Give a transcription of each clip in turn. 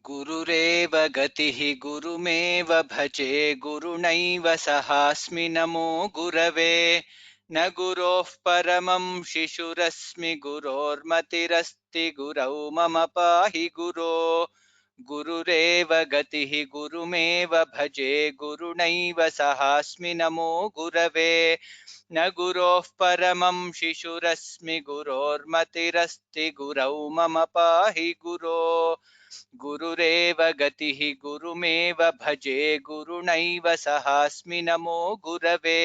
गुरुरेव गतिः गुरुमेव भजे गुरुणैव सहास्मि नमो गुरवे न गुरोः परमं शिशुरस्मि गुरोर्मतिरस्ति गुरौ मम पाहि गुरो गुरुरेव गतिः गुरुमेव भजे गुरुणैव सहास्मि नमो गुरवे न गुरोः परमं शिशुरस्मि गुरोर्मतिरस्ति गुरौ मम पाहि गुरो गुरुरेव गतिः गुरुमेव भजे गुरुणैव सहास्मि नमो गुरवे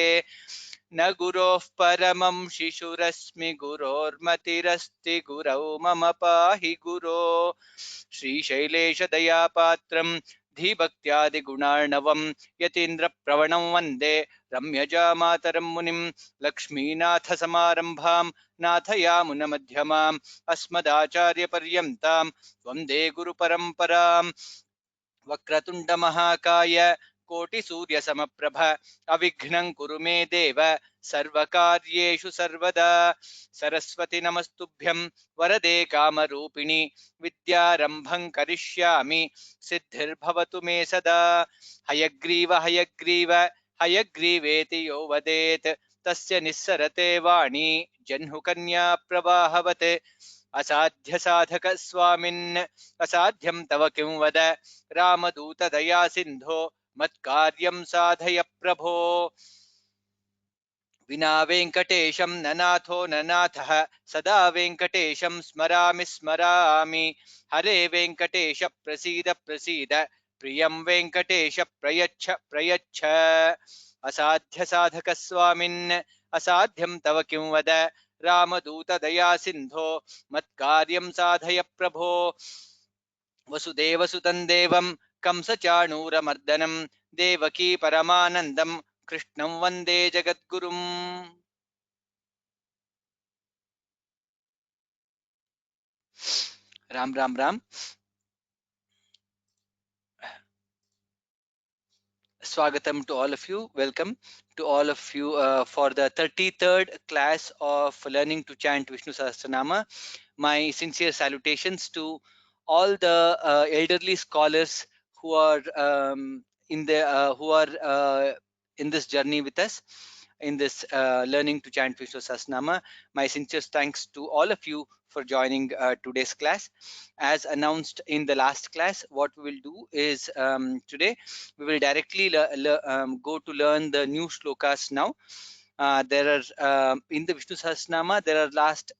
न गुरोः परमं शिशुरस्मि गुरोर्मतिरस्ति गुरौ मम पाहि गुरो श्रीशैलेशदयापात्रं धीभक्त्यादिगुणार्णवं यतीन्द्रप्रवणं वन्दे रम्यजामातरं मुनिं लक्ष्मीनाथसमारम्भां नाथयामुनमध्यमाम् अस्मदाचार्यपर्यन्तां वन्दे गुरुपरम्पराम् वक्रतुण्डमहाकाय कोटिसूर्यसमप्रभ अविघ्नं कुरु मे देव सर्वकार्येषु सर्वदा सरस्वती नमस्तुभ्यं वरदे कामरूपिणि विद्यारम्भं करिष्यामि सिद्धिर्भवतु मे सदा हयग्रीव हयग्रीव हयग्रीवेति यो वदेत् तस्य निस्सरते वाणी जह्नुकन्या प्रवाहवत् असाध्य साधक स्वामिन् असाध्यं तव किं वद रामदूत दया सिन्धो मत्कार्यं साधय प्रभो विना वेङ्कटेशं ननाथो ननाथः सदा वेङ्कटेशं स्मरामि स्मरामि हरे वेङ्कटेश प्रसीद प्रसीद प्रियं वेङ्कटेश प्रयच्छ प्रयच्छ असाध्य साधक स्वामिन् असाध्यं तव किं वद रामदूत दया सिन्धो मत्कार्यं साधय प्रभो वसुदेवसुतं देवं कंसचाणूरमर्दनं देवकी परमानन्दं कृष्णं वन्दे जगद्गुरुम् Ram Ram Ram Swagatam to all of you. Welcome to all of you for the 33rd class of Learning to Chant Vishnu Sahasranama. My sincere salutations to all the elderly scholars who are in this journey with us in this Learning to Chant Vishnu Sahasranama. My sincere thanks to all of you for joining today's class. As announced in the last class, what we will do is today we will directly go to learn the new shlokas now. There are in the Vishnu Sahasranama, there are last,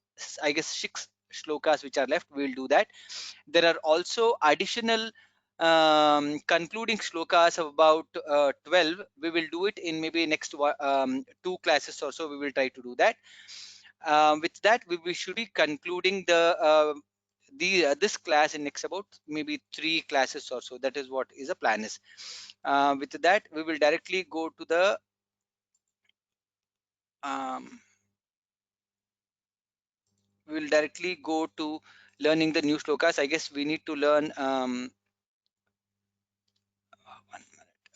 I guess, 6 shlokas which are left. We will do that. There are also additional concluding shlokas of about 12. We will do it in maybe next 2 classes or so. We will try to do that. With that, we should be concluding this class in next about maybe 3 classes or so. That is what is the plan is. With that, we will directly go to the learning the new shlokas. I guess we need to learn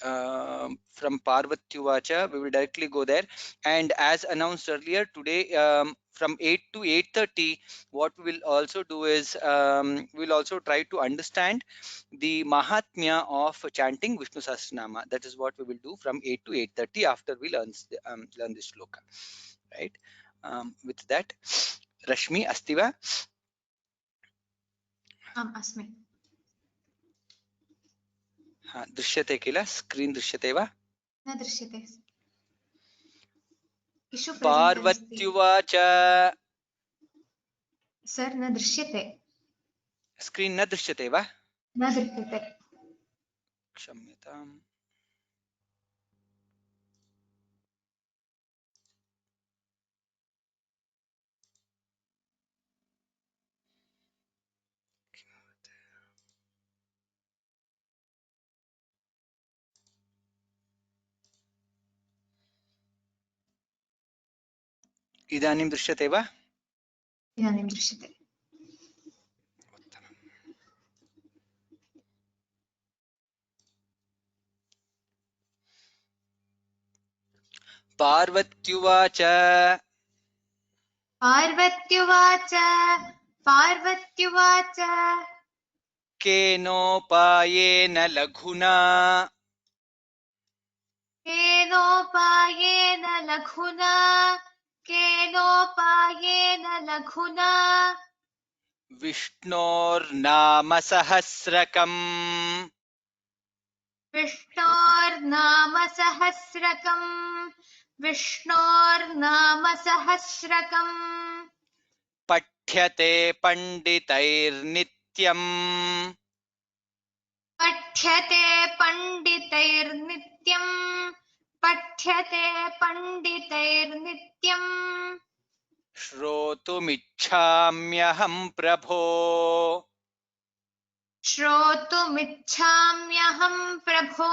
from Parvatyuvacha. We will directly go there, and as announced earlier today, from 8 to 8:30, what we will also do is we will also try to understand the Mahatmya of chanting Vishnu Sahasranama. That is what we will do from 8 to 8:30 after we learn this shloka, right? With that, Rashmi, Astiva. अस्मि दृश्यते किल screen दृश्यते वा न दृश्यते पार्वत्युवाच सर न दृश्यते स्क्रीन् न दृश्यते वा न दृश्यते क्षम्यताम् इदानीं दृश्यते वा इदानीं दृश्यते पार्वत्युवाच पार्वत्युवाच पार्वत्युवाच केनोपायेन लघुना केनोपायेन लघुना केनोपायेन लघुना विष्णोर्नामसहस्रकम् विष्णोर्नामसहस्रकम् विष्णोर्नामसहस्रकम् पठ्यते पण्डितैर्नित्यम् पठ्यते पण्डितैर्नित्यम् पठ्यते पण्डितैर्नित्यम् श्रोतुमिच्छाम्यहं प्रभो श्रोतुमिच्छाम्यहं प्रभो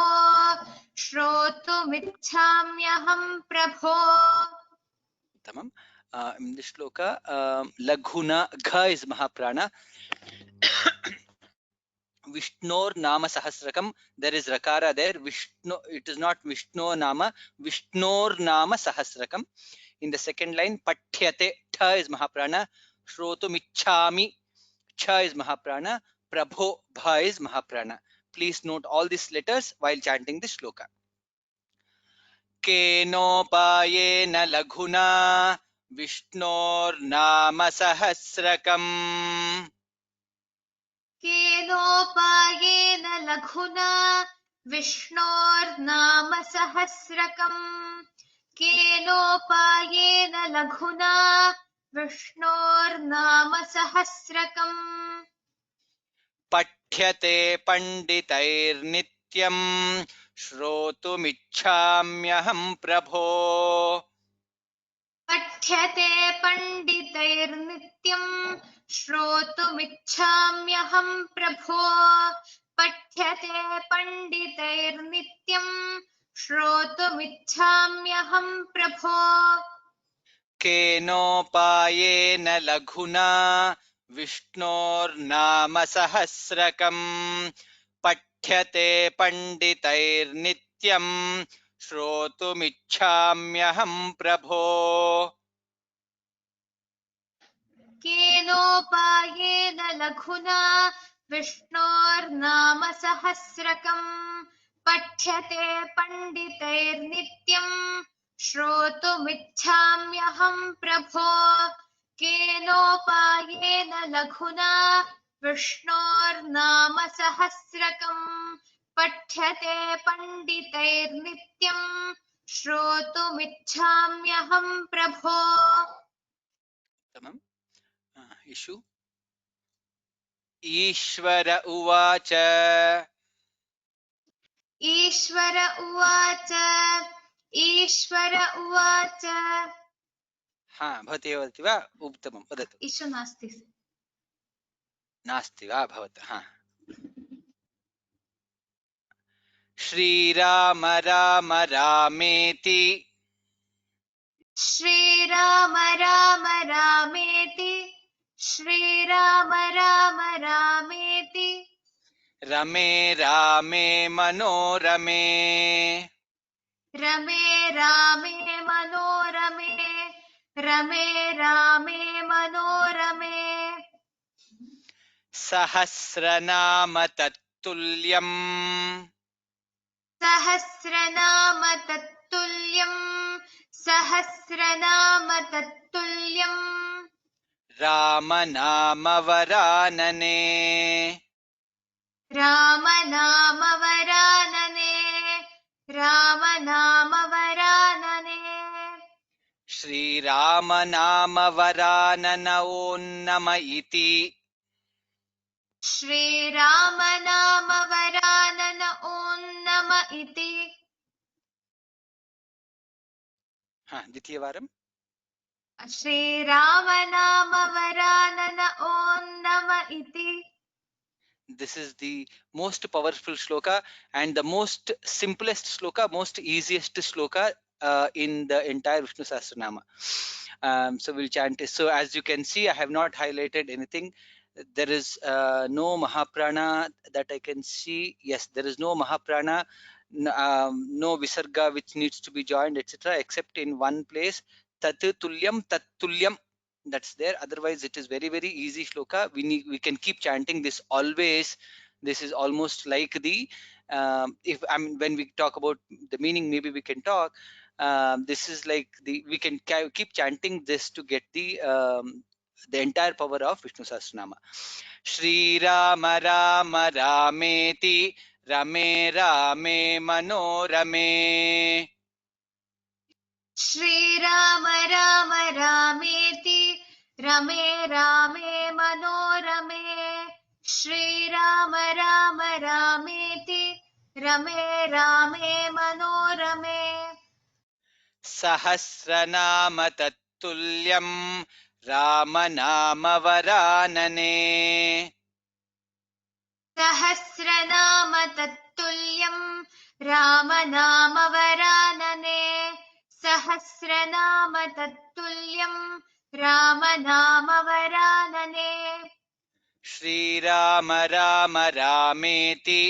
श्रोतुमिच्छाम्यहं प्रभो उत्तमम् in this shloka laghuna gha is mahaprana. Vishnor nama sahasrakam, there is rakara there. Vishnu, it is not Vishnu nama, Vishnor nama sahasrakam. In the second line, pathyate, tha is mahaprana, shrotumichhami, cha is mahaprana, prabho, bha is mahaprana. Please note all these letters while chanting this shloka. केनोपायेन लघुना विष्णोर्नाम सहस्रकम् केनोपायेन लघुना विष्णोर्नामसहस्रकम् केनोपायेन लघुना विष्णोर्नामसहस्रकम् पठ्यते पण्डितैर्नित्यम् श्रोतुमिच्छाम्यहं प्रभो पठ्यते पण्डितैर्नित्यम् श्रोतुमिच्छाम्यहं प्रभो पठ्यते पण्डितैर्नित्यम् श्रोतुमिच्छाम्यहं प्रभो केनोपायेन लघुना विष्णोर्नाम सहस्रकम् पठ्यते पण्डितैर्नित्यम् श्रोतुमिच्छाम्यहं प्रभो केनोपायेन लघुना विष्णोर्नामसहस्रकम् पठ्यते पण्डितैर्नित्यम् श्रोतुमिच्छाम्यहं प्रभो केनोपायेन लघुना विष्णोर्नामसहस्रकम् पठ्यते पण्डितैर्नित्यम् श्रोतुमिच्छाम्यहं प्रभो इषु ईश्वर उवाच ईश्वर उवाच ईश्वर उवाच हा भवती एव वदति वा उत्तमं वदतु इषु नास्ति नास्ति वा भवतः हा श्रीराम राम रामेति श्रीराम राम रामेति श्रीराम राम रामेति रमे रामे मनोरमे रमे रामे मनोरमे रमे रामे मनोरमे सहस्रनाम तत्तुल्यम् सहस्रनाम तत्तुल्यम् सहस्रनाम तत्तुल्यम् राम नाम वरानने राम नाम वरानने राम नाम वरानने श्रीराम नाम वरानन ओन्नम इति श्रीराम नाम वरानन ओन्नम इति हा द्वितीयवारं श्रीराम नाम वरानन ओन्नम इति this is the most powerful shloka and the most simplest shloka, most easiest shloka in the entire Vishnu Sahasranama. So we'll chant it. So as you can see, I have not highlighted anything. There is no Mahaprana that I can see. Yes, there is no Mahaprana, no Visarga which needs to be joined, etc. except in one place. Tat tulyam, that's there. Otherwise it is very easy shloka. We can keep chanting this always This is almost like the if I mean when we talk about the meaning, maybe we can talk. This is like we can keep chanting this to get the entire power of Vishnu Sahasranama. Shri Rama Rama Rameti Rame Rame Manorame. Shri Rama Rama Rameti Rame Rame Manorame. Shri Rama Rama Rameti Rame Rame Manorame. Sahasranama Tattulyam Ramanama Varanane. Sahasranama तत्तुल्यं रामनामवरानने. Sahasranama तत्तुल्यं रामनामवरानने. Shri Rama Rama Rameti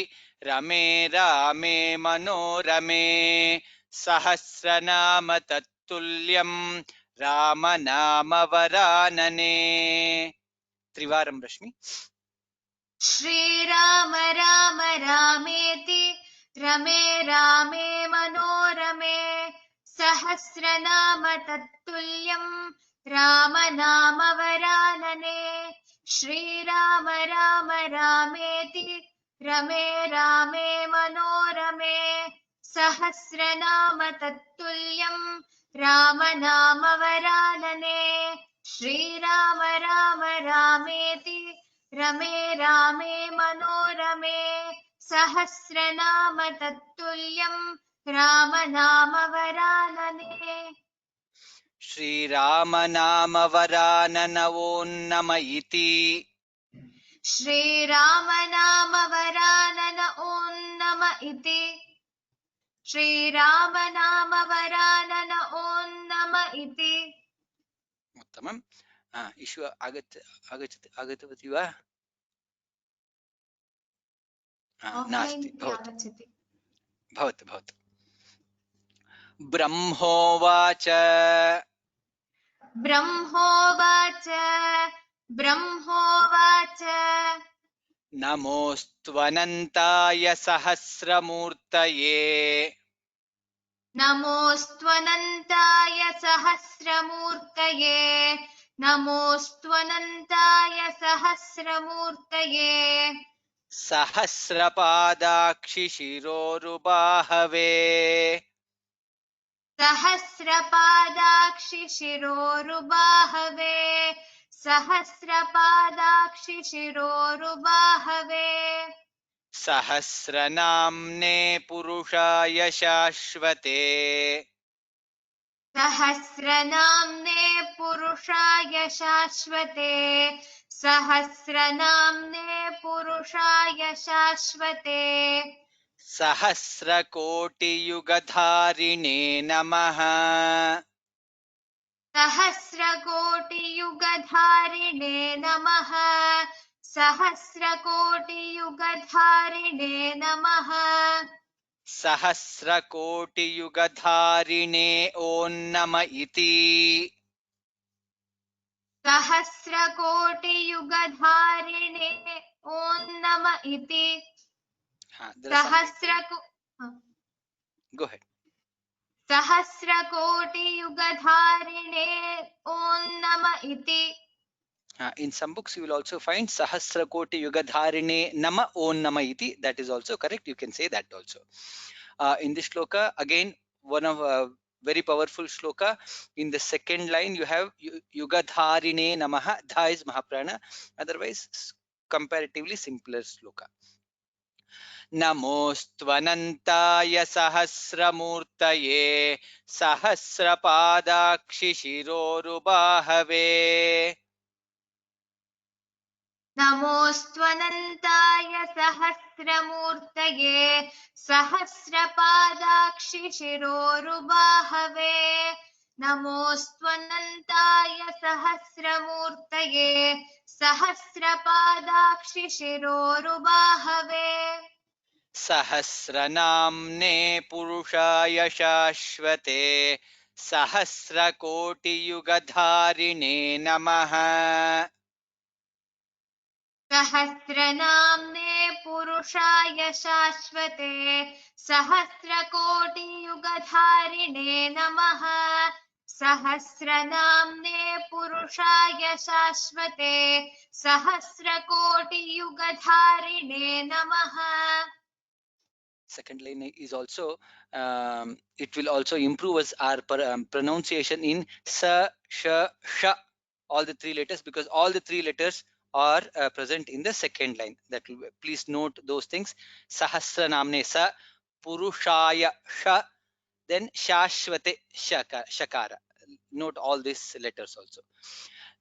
Rame Rame Manorame. Sahasranama Tattulyam Ramanama Varanane. Trivaram Rashmi. Shriram Ram रामेति रमे रामे मनोरमे. सहस्रनाम तत्तुल्यं रामनामवरानने. श्रीराम राम रामेति रमे रामे मनोरमे. सहस्रनाम तत्तुल्यं रामनामवरानने. श्रीराम राम रामेति रमे रामे मनोरमे. सहस्रनाम तत्तुल्यं रामनामवरानने. Shri Rama Nama Varanana Om Nama Iti. Shriram नाम वरानन ॐ नम इति. श्रीराम नाम वरानन ॐ नम इति. उत्तमम्. इषु आगतवती वा? नास्ति. आगच्छति. भवतु. ब्रह्मोवाच नमोऽस्त्वनन्ताय सहस्रमूर्तये. नमोऽस्त्वनन्ताय सहस्रमूर्तये. नमोऽस्त्वनन्ताय सहस्रमूर्तये. सहस्रपादाक्षि शिरोरुबाहवे. सहस्रपादाक्षि शिरोरुबाहवे. सहस्रपादाक्षि शिरोरुबाहवे. सहस्रनाम्ने पुरुषाय शाश्वते. सहस्रनाम्ने पुरुषाय शाश्वते. सहस्रनाम्ने पुरुषाय शाश्वते. सहस्रकोटियुगधारिणे नमः. सहस्रकोटियुगधारिणे नमः. सहस्रकोटियुगधारिणे नमः. सहस्रकोटियुगधारिणे ॐ नम इति. सहस्रकोटियुगधारिणे ॐ नम इति. Go ahead. सहस्रकोटियुगधारिणे ॐ नम इति. In some books you will also find Sahasrakoti Yugadharine Nama Om Nama Iti. That is also correct. You can say that also. In this shloka, again, one of very powerful shloka. In the second line, you have Yugadharine Namaha. Dha is Mahaprana. Otherwise, comparatively simpler shloka. नमोऽस्त्वनन्ताय सहस्रमूर्तये सहस्रपादाक्षि शिरोरुबाहवे. नमोऽस्त्वनन्ताय सहस्रमूर्तये सहस्रपादाक्षि शिरोरुबाहवे. नमोऽस्त्वनन्ताय सहस्रमूर्तये सहस्रपादाक्षि शिरोरुबाहवे. सहस्रनाम्ने पुरुषाय शाश्वते सहस्रकोटियुगधारिणे नमः. सहस्रनाम्ने पुरुषाय पुरुषाय शाश्वते सहस्रकोटियुगधारिणे नमः सहस्रनाम्ने पुरुषाय शाश्वते सहस्रकोटियुगधारिणे नमः. Second line is also it will also improve us our pronunciation in sa, sha, sha, all the three letters, because all the three letters are present in the second line. That will, please note those things. Sahasra namne sa, purushaya sha, then shashvate shakara. Note all these letters also.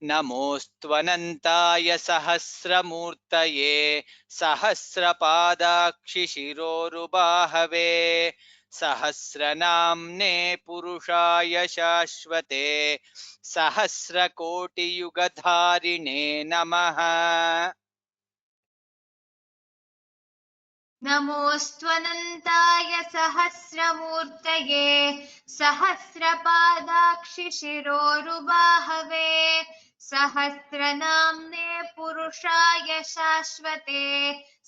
नमोऽस्त्वनन्ताय सहस्रमूर्तये सहस्रपादाक्षिशिरोरुबाहवे सहस्रनाम्ने पुरुषाय शाश्वते सहस्रकोटियुगधारिणे नमः. नमोऽस्त्वनन्ताय सहस्रमूर्तये सहस्रपादाक्षिशिरोरुबाहवे सहस्रनाम्ने पुरुषाय शाश्वते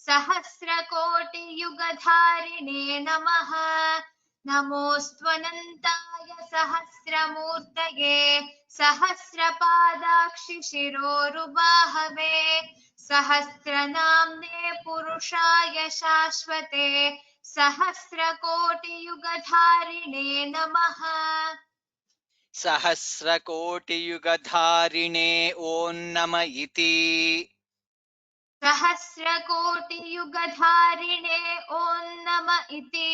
सहस्रकोटियुगधारिणे नमः नमोऽस्त्वनन्ताय सहस्रमूर्तये सहस्रपादाक्षिशिरोरुबाहवे सहस्रनाम्ने पुरुषाय शाश्वते सहस्रकोटियुगधारिणे नमः. सहस्रकोटियुगधारिणे ॐ नम इति. सहस्रकोटियुगधारिणे ॐ नम इति.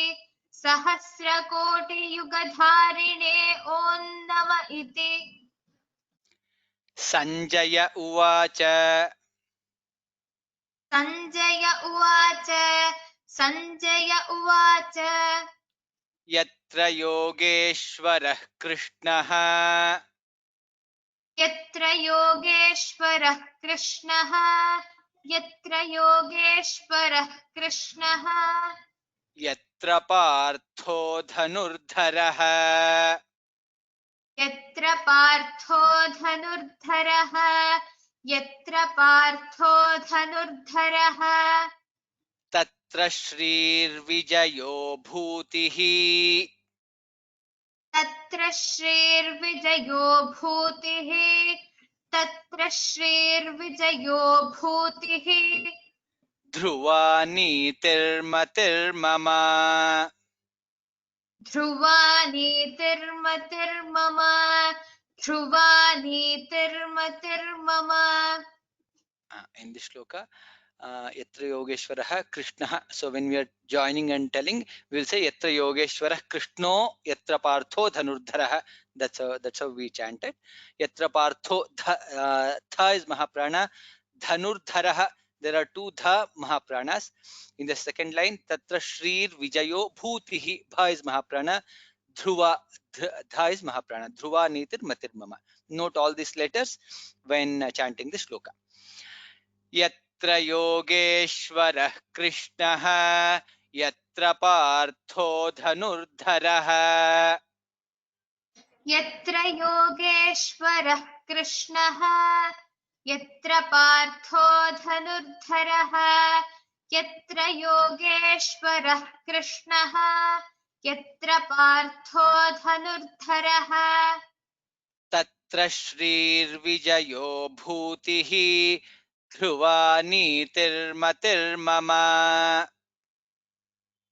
सहस्रकोटियुगधारिणे ॐ नम इति. सञ्जय उवाच. सञ्जय उवाच. सञ्जय उवाच. यत्र योगेश्वरः कृष्णः. यत्र योगेश्वरः कृष्णः. यत्र योगेश्वरः कृष्णः. यत्र पार्थो धनुर्धरः. यत्र पार्थो धनुर्धरः. यत्र पार्थो धनुर्धरः. तत्र श्रीर्विजयो भूतिः. तत्र श्रीर्विजयो भूतिः. तत्र श्रीर्विजयो भूतिः. ध्रुवा नीतिर्मतिर्मम. ध्रुवा नीतिर्मतिर्मम. ध्रुवा नीतिर्मतिर्मम. In this shloka, yatra yogeshwarah krishnah. So when we are joining and telling, we will say yatra yogeshwarah krishno yatra partho dhanurdharah. That's how we chanted. Yatra partho tha is mahaprana, dhanurdharah, there are two dha mahapranas. In the second line, tatra shrir vijayo bhutihi, bha is mahaprana, dhruva dha is mahaprana, dhruva nitir matir mama. Note all these letters when chanting the shloka. यत्र योगेश्वरः कृष्णः. यत्र पार्थो धनुर्धरः. यत्र योगेश्वरः कृष्णः. यत्र पार्थो धनुर्धरः. यत्र योगेश्वरः कृष्णः. यत्र पार्थो धनुर्धरः. तत्र श्रीर्विजयो भूतिः. ध्रुवा नीतिर्मतिर्मम.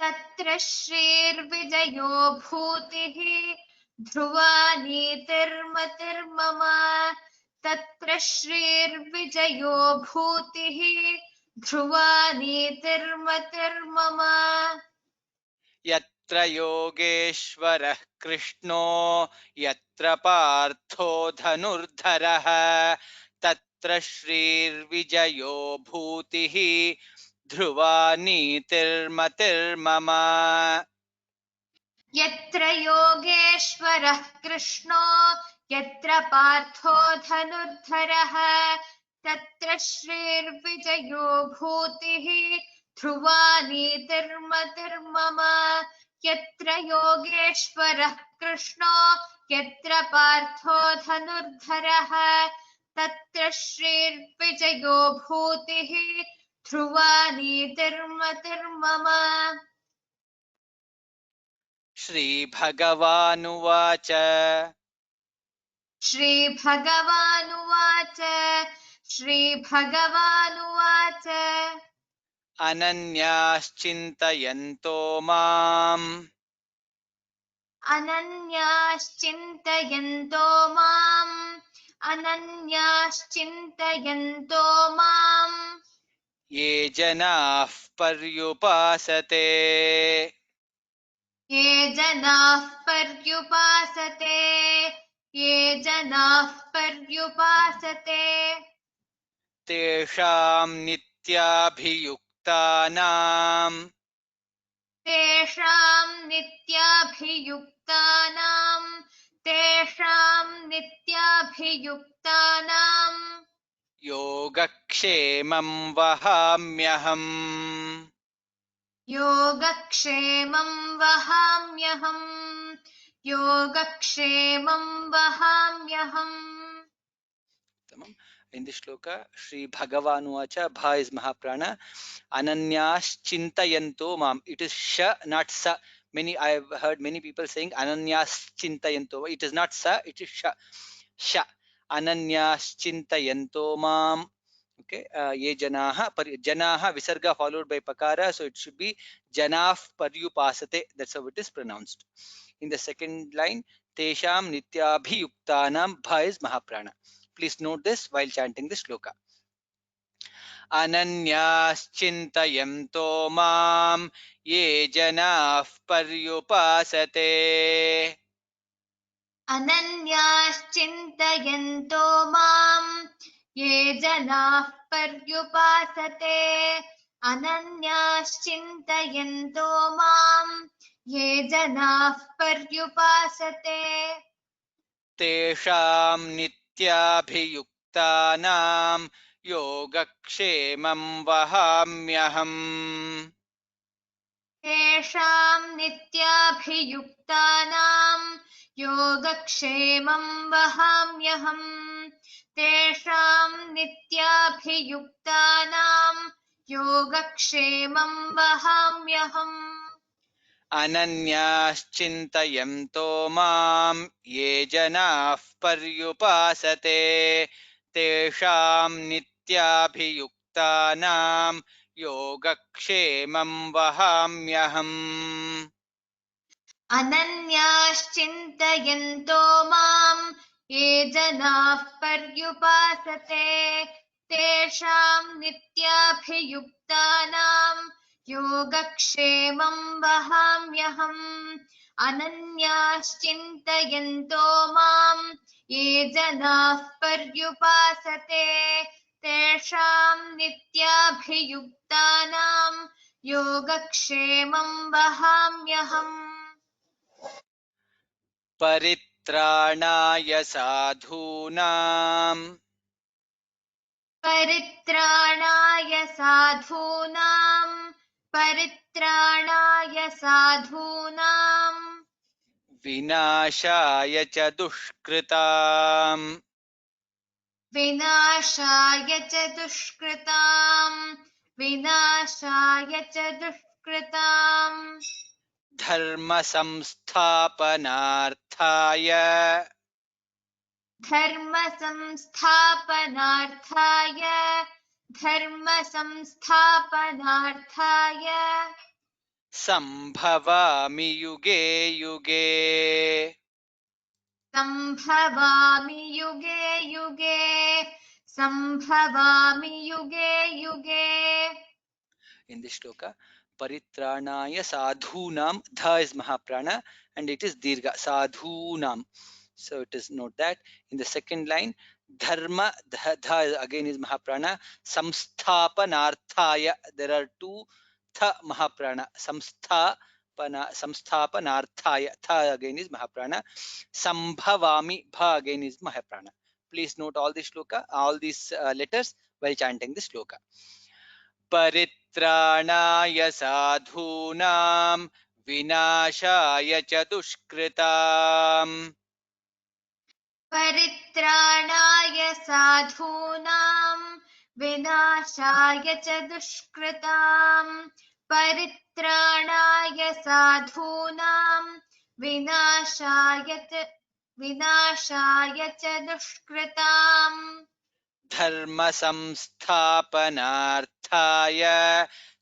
तत्र श्रीर्विजयो भूतिः. ध्रुवा नीतिर्मतिर्मम. तत्र श्रीर्विजयो भूतिः. ध्रुवा नीतिर्मतिर्मम. यत्र योगेश्वरः कृष्णो यत्र पार्थो धनुर्धरः. तत्र श्रीर्विजयो भूतिः. ध्रुवा नीतिर्मतिर्मम. यत्र योगेश्वरः कृष्णो यत्र पार्थो धनुर्धरः. तत्र श्रीर्विजयो भूतिः. ध्रुवा नीतिर्मतिर्मम. यत्र योगेश्वरः कृष्णो यत्र पार्थो धनुर्धरः. तत्र श्रीर्विजयो भूतिः. ध्रुवा नीतिर्मतिर्मम. मतिर्मम। श्रीभगवानुवाच श्रीभगवानुवाच श्रीभगवानुवाच अनन्याश्चिन्तयन्तो माम् अनन्याश्चिन्तयन्तो माम् अनन्याश्चिन्तयन्तो माम् ये जनाः पर्युपासते ये जनाः पर्युपासते ये जनाः पर्युपासते तेषां नित्याभियुक्तानां तेषाम् नित्याभियुक्तानाम् योगक्षेमं वहाम्यहम्। योगक्षेमं वहाम्यहम् योगक्षेमं वहाम्यहम्। In this shloka, Sri Bhagavanuvacha, Bha is Mahaprana, Ananyas Chintayanto Mam. It is Sha, not Sa. I have heard many people saying Ananyas Chintayanto. It is not Sa, it is Sha. Sha. Ananyas Chintayanto Mam. Okay, ye janaha visarga followed by pakara, so it should be janaf paryupasate. That's how it is pronounced. In the second line, tesham nityabhiyuktanam, bha is mahaprana. Please note this while chanting the shloka. अनन्याश्चिन्तयन्तो माम् ये जनाः पर्युपासते अनन्याश्चिन्तयन्तो माम् ये जनाः पर्युपासते अनन्याश्चिन्तयन्तो माम् ये जनाः पर्युपासते तेषां नित्याभियुक्तानां योगक्षेमं वहाम्यहम्। तेषाम् नित्याभियुक्तानाम् योगक्षेमं वहाम्यहम् तेषाम् नित्याभियुक्तानाम् योगक्षेमं वहाम्यहम्। अनन्याश्चिन्तयन्तो माम् ये जनाः पर्युपासते तेषां नित्याभियुक्तानां योगक्षेमं वहाम्यहम्। अनन्याश्चिन्तयन्तो माम् ये जनाः पर्युपासते तेषाम् नित्याभियुक्तानाम् योगक्षेमं वहाम्यहम्। अनन्याश्चिन्तयन्तो माम् ये जनाः पर्युपासते तेषाम् नित्याभियुक्तानाम् योगक्षेमं वहाम्यहम्। परित्राणाय साधूनां परित्राणाय साधूनाम् विनाशाय च दुष्कृताम् विनाशाय च दुष्कृताम् धर्म संस्थापनार्थाय धर्म संस्थापनार्थाय संभवामि युगे युगे। संभवामि युगे युगे। In this shloka, paritranaya sadhunam, dha is mahaprana and it is dirgha sadhunam. So it is note that in the second line, dharma dha again is mahaprana, samsthapanarthaya. There are two tha mahaprana, samsthapanarthaya. Tha again is mahaprana, sambhavami bha again is mahaprana. Please note all this shloka, all these letters while chanting the shloka. परित्राणाय साधूनां विनाशाय च दुष्कृताम् परित्राणाय साधूनां विनाशाय च दुष्कृताम् परित्राणाय साधूनां विनाशाय च दुष्कृताम् धर्म संस्थापनार्थाय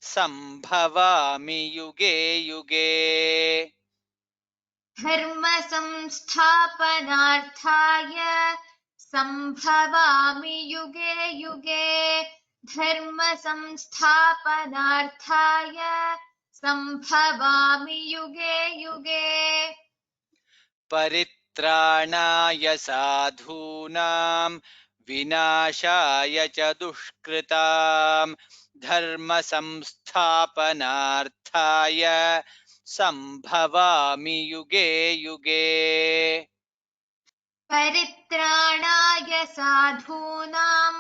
संभवामि युगे युगे। धर्म संस्थापनार्थाय संभवामि युगे युगे धर्म संस्थापनार्थाय संभवामि युगे युगे परित्राणाय साधूनां विनाशाय च दुष्कृताम् धर्म संस्थापनार्थाय संभवामि युगे युगे। परित्राणाय साधूनां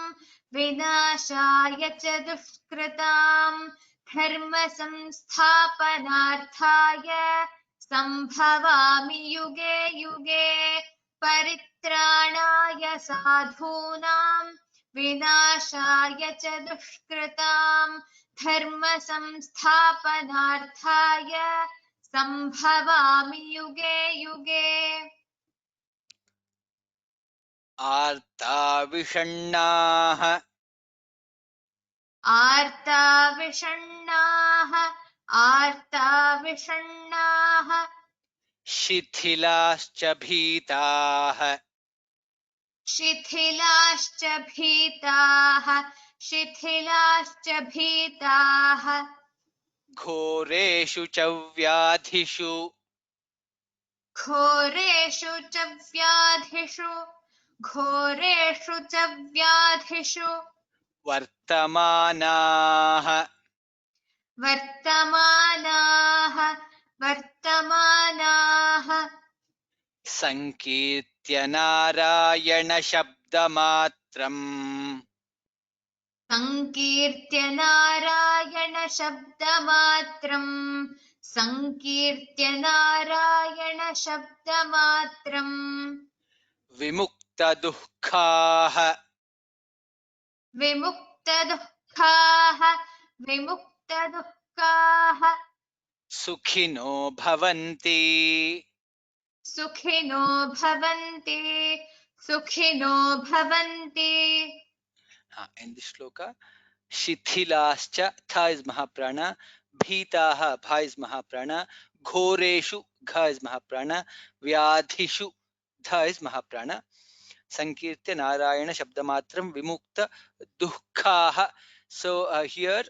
विनाशाय च दुष्कृताम् धर्म संस्थापनार्थाय संभवामि युगे युगे परित्राणाय साधूनां विनाशाय च दुष्कृताम् धर्म संस्थापनार्थाय संभवामि युगे युगे आर्ताविषण्णाः आर्ताविषण्णाः शिथिलाश्च भीताः शिथिलाश्च भीताः घोरेषु च व्याधिषु घोरेषु च व्याधिषु वर्तमानाः संकीर्त्य नारायण शब्दमात्रम् संकीर्त्य नारायण शब्दमात्रम् विमुक्तदुःखाः विमुक्तदुःखाः सुखिनो भवन्ति। सुखिनो भवन्ति In this shloka, Shithilascha, Tha is Mahaprana, Bhitaha, Bha is Mahaprana, Ghoreshu, Gha is Mahaprana, Vyadhishu, Dha is Mahaprana, Sankirtya Narayana Shabdamatram, Vimukta Dukkhaha. So here,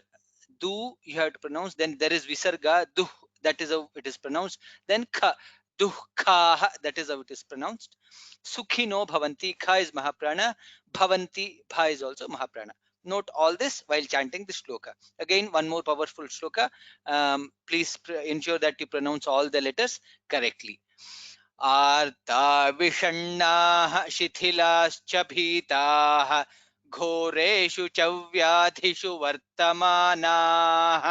Du you have to pronounce, then there is Visarga, Duh, that is how it is pronounced, then Kha, Dukkhaha, that is how it is pronounced. Sukhino Bhavanti, Kha is Mahaprana, Bhavanti, Bha is also Mahaprana. Note all this while chanting the shloka. Again, one more powerful shloka. Please ensure that you pronounce all the letters correctly. आर्ता विषण्णाः शिथिलाश्च भीताः घोरेषु च व्याधिषु वर्तमानाः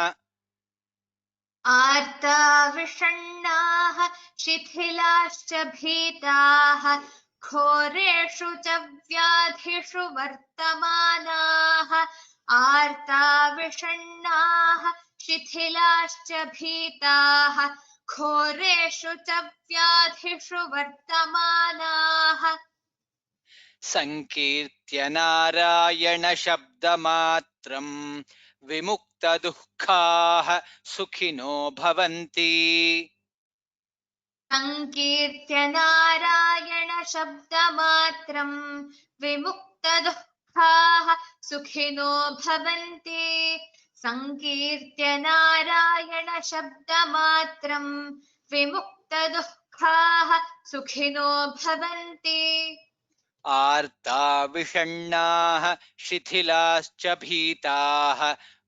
आर्ताविषण्णाः शिथिलाश्च भीताः घोरेषु च व्याधिषु वर्तमानाः आर्ताविषण्णाः शिथिलाश्च भीताः घोरेषु च व्याधिषु वर्तमानाः संकीर्त्य नारायण शब्दमात्रम् विमुक्तदुःखाः सुखिनो भवन्ति संकीर्त्य नारायण शब्दमात्रम् विमुक्तदुःखाः सुखिनो भवन्ति संकीर्त्य नारायण शब्दमात्रम् विमुक्तदुःखाः सुखिनो भवन्ति आर्ता विषण्णाः शिथिलाश्च भीताः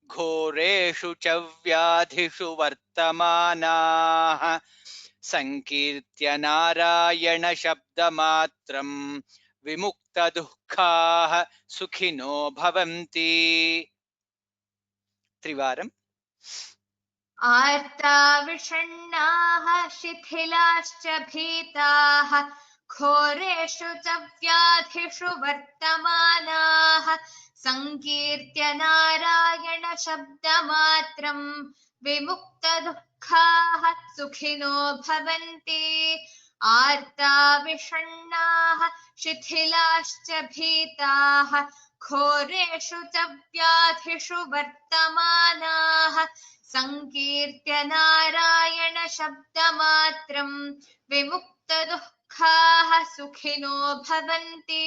घोरेषु च व्याधिषु वर्तमानाः संकीर्त्य नारायण शब्दमात्रम् विमुक्तदुःखाः सुखिनो भवन्ति। त्रिवारम् आर्ताविषण्णाः शिथिलाश्च भीताः घोरेषु च व्याधिषु वर्तमानाः संकीर्त्य नारायण शब्दमात्रं विमुक्तदुःखाः सुखिनो भवन्ति आर्ता विषण्णाः शिथिलाश्च भीताः घोरेषु च व्याधिषु वर्तमानाः संकीर्त्य नारायण शब्दमात्रं विमुक्तदुःखाः सुखिनो भवन्ति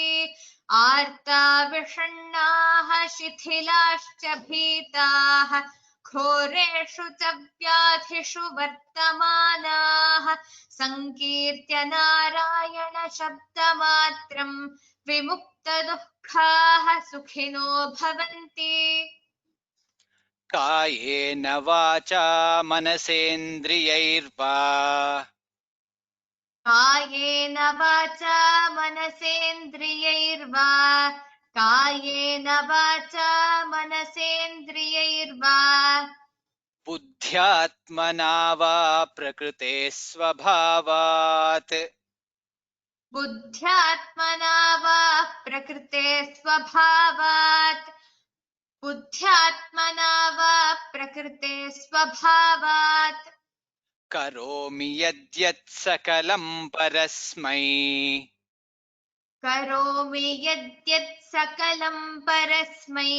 आर्ता विषण्णाः शिथिलाश्च भीताः घोरेषु च व्याधिषु वर्तमानाः संकीर्त्य नारायण शब्दमात्रं विमुक्तदुःखाः सुखिनो भवन्ति कायेन वाचा मनसेन्द्रियैर्वा कायेन वाचा मनसेन्द्रियैर्वा कायेन वाचा मनसेन्द्रियैर्वा बुद्ध्यात्मना वा प्रकृते स्वभावात् बुद्ध्यात्मना वा प्रकृते स्वभावात् बुद्ध्यात्मना वा प्रकृते स्वभावात् करोमि यद्यत् सकलं परस्मै करोमि यद्यत् सकलं परस्मै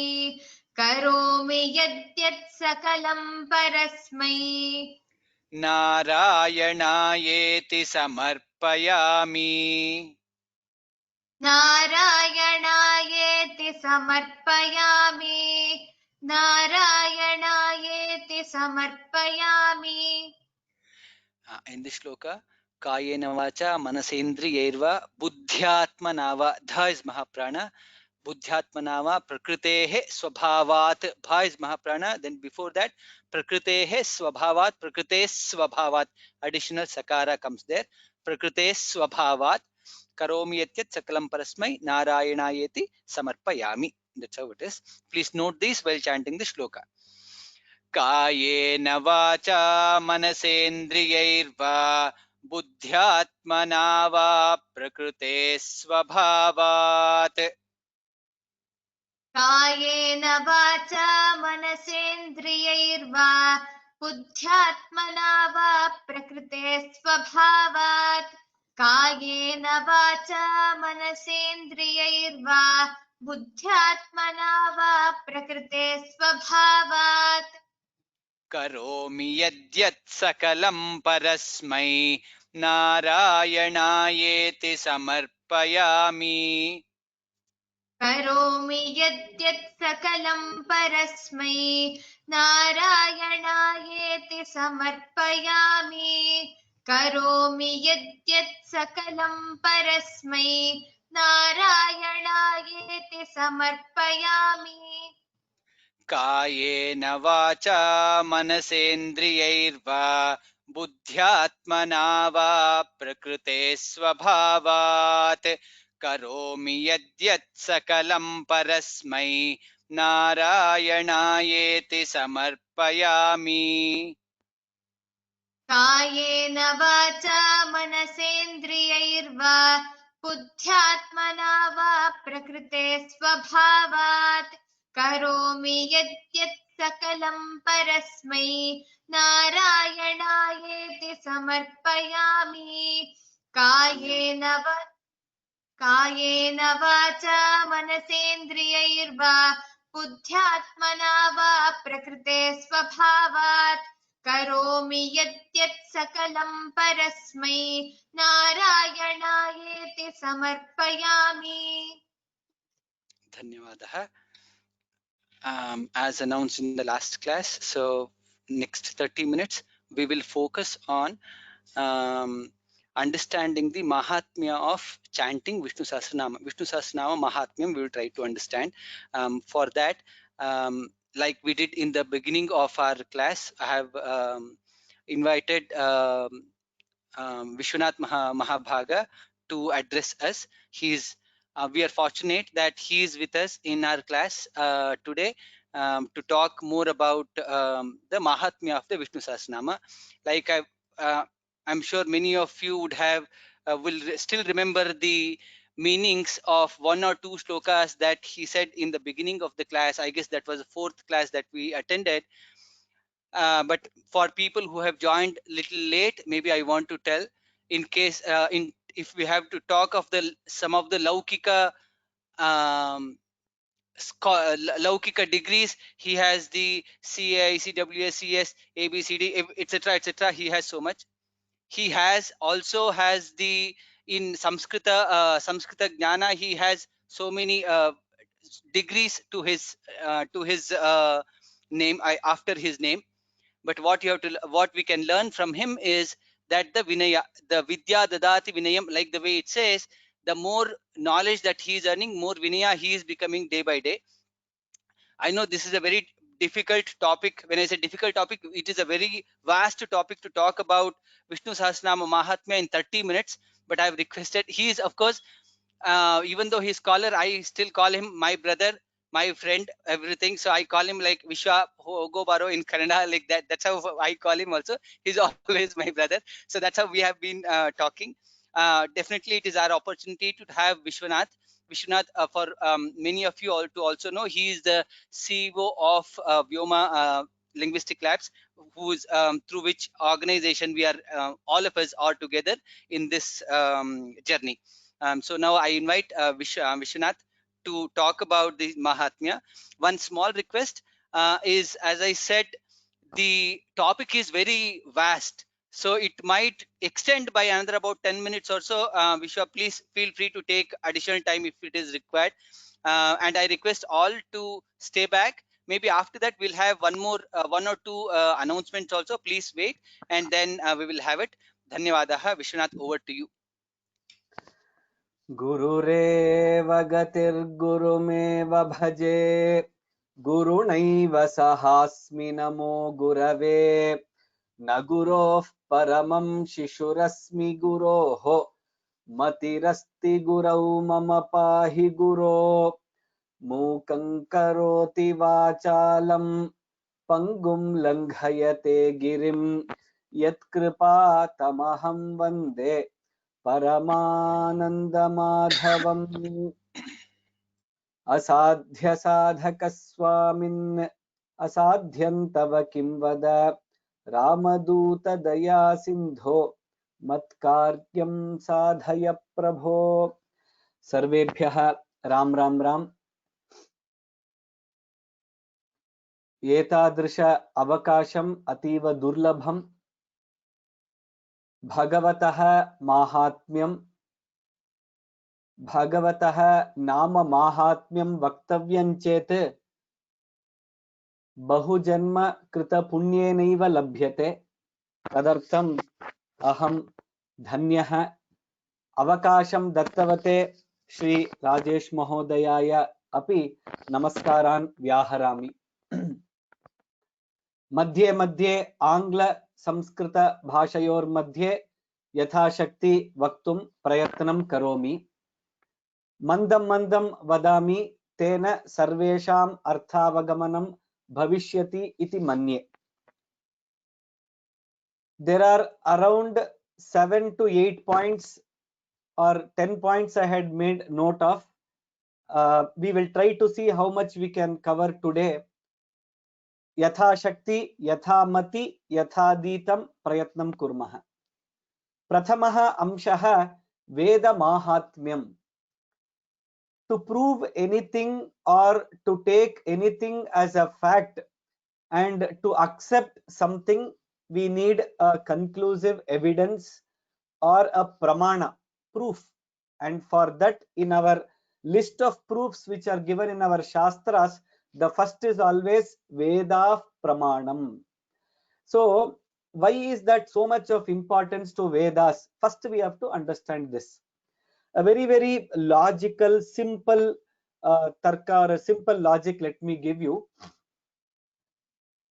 करोमि यद्यत् सकलं परस्मै नारायणायेति समर्पयामि नारायणायेति समर्पयामि नारायणायेति समर्पयामि in this shloka kayena vacha manasendriyerva buddhyatmanava dha is mahaprana buddhyatmanava prakrutehe swabhavat bha is mahaprana then before that prakrutehe swabhavat prakrute swabhavat additional sakara comes there prakrute swabhavat karomi yatyat sakalam parasmai narayanayeti samarpayami that's how it is please note this while chanting the shloka कायेन वाचा मनसेन्द्रियैर्वा बुद्ध्यात्मना वा प्रकृते स्वभावात् कायेन वाचा मनसेन्द्रियैर्वा बुद्ध्यात्मना वा प्रकृते स्वभावात् कायेन वाचा मनसेन्द्रियैर्वा बुद्ध्यात्मना वा प्रकृते स्वभावात् करोमि यद्यत् सकलं परस्मै नारायणायेति समर्पयामि करोमि यद्यत् सकलं परस्मै नारायणायेति समर्पयामि करोमि यद्यत् सकलं परस्मै नारायणायेति समर्पयामि कायेन वाचा मनसेन्द्रियैर्वा बुद्ध्यात्मना वा प्रकृते स्वभावात् करोमि यद्यत् सकलं परस्मै नारायणायेति समर्पयामि कायेन वाचा मनसेन्द्रियैर्वा बुद्ध्यात्मना वा प्रकृते स्वभावात् करोमि यद्यत् सकलं परस्मै नारायणायेति समर्पयामि कायेन वाचा मनसेन्द्रियैर्वा बुद्ध्यात्मना वा प्रकृते स्वभावात् करोमि यद्यत् सकलं परस्मै नारायणायेति समर्पयामि धन्यवादः as announced in the last class so next 30 minutes we will focus on understanding the Mahatmya of chanting Vishnu Sahasranama. Vishnu Sahasranama Mahatmyam we will try to understand. For that, like we did in the beginning of our class, I have invited Vishwanath Mahabhaga to address us. We are fortunate that he is with us in our class today to talk more about the Mahatmya of the Vishnu Sahasranama. Like I'm sure many of you would have will still remember the meanings of one or two shlokas that he said in the beginning of the class. I guess that was the fourth class that we attended. But for people who have joined little late, maybe I want to tell, in case in if we have to talk of the some of the laukika um, laukika degrees, he has the CA, CWS, CS, ABCD, etc., etc. He has so much. He has also has the in Samskrita Jnana. He has so many degrees to his name, after his name. But what we can learn from him is that the vinaya, the vidya dadati vinayam, like the way it says, the more knowledge that he is earning, more vinaya he is becoming day by day. I know this is a very difficult topic. When I say difficult topic, it is a very vast topic to talk about Vishnu Sahasranama Mahatmya in 30 minutes. But I've requested, he is, of course, even though he's scholar, I still call him my brother, my friend, everything. So I call him like Vishwa Hogobaro in Kannada, like that. That's how I call him also. He's always my brother. So that's how we have been talking. Definitely, it is our opportunity to have Vishwanath, for many of you all to also know, he is the CEO of Vyoma Linguistic Labs, who's through which organization we are, all of us are together in this journey. So now I invite Vishwanath to talk about the Mahatmya. One small request is, as I said, the topic is very vast, so it might extend by another about 10 minutes or so. Vishwa, please feel free to take additional time if it is required. And I request all to stay back. Maybe after that we'll have one or two announcements also. Please wait, and then we will have it. Dhanyavadaha. Vishwanath, over to you. गुरुरेव गतिर्गुरुमेव भजे गुरुणैव सहास्मि नमो गुरवे न गुरोः परमं शिशुरस्मि गुरोः मतिरस्ति गुरौ मम पाहि गुरो मूकं करोति वाचालं पङ्गुं लङ्घयते गिरिं यत्कृपातमहं वन्दे परमानन्दमाधवम् असाध्यसाधकस्वामिन् असाध्यं तव किं वद रामदूतदया सिन्धो मत्कार्यं साधय प्रभो। सर्वेभ्यः राम राम राम। एतादृश अवकाशम् अतीव दुर्लभम्। भगवतः माहात्म्यं, भगवतः नाम माहात्म्यं वक्तव्यं चेत् बहुजन्म कृत पुण्येनैव लभ्यते। तदर्थम् अहं धन्यः। अवकाशं दत्तवते श्री राजेश महोदयाय अपि नमस्कारान् व्याहरामि। मध्ये मध्ये आंग्ल संस्कृत भाषयोर्मध्ये यथाशक्ति वक्तुं प्रयत्नं करोमि। मन्दं मन्दं वदामि, तेन सर्वेषाम् अर्थावगमनं भविष्यति इति मन्ये। There are around 7 to 8 points or 10 points I had made note of. We will try to see how much we can cover today. यथाशक्ति यथामति यथादीतं प्रयत्नं कुर्मः। प्रथमः अंशः वेदमाहात्म्यम्। To prove anything or to take anything as a fact and to accept something, we need a conclusive evidence or a pramana, proof. And for that, in our list of proofs which are given in our shastras, the first is always Veda Pramanam. So why is that so much of importance to Vedas? First we have to understand this. A very logical, simple tarka or a simple logic let me give you.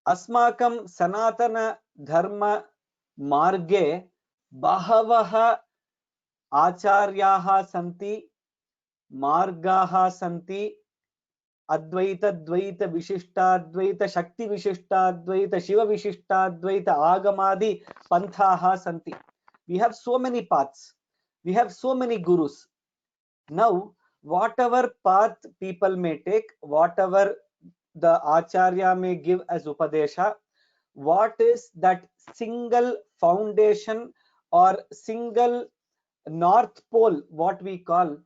अस्माकं सनातन धर्म मार्गे बहवः आचार्याः सन्ति, मार्गाः सन्ति। अद्वैत द्वैत विशिष्टाद्वैत शक्ति विशिष्टाद्वैत शिव विशिष्टाद्वैत आगमादि पंथाः सन्ति. We have so many paths, we have so many gurus. Now, whatever path people may take, whatever the Acharya may give as Upadesha, what is that single foundation or single north pole, what we call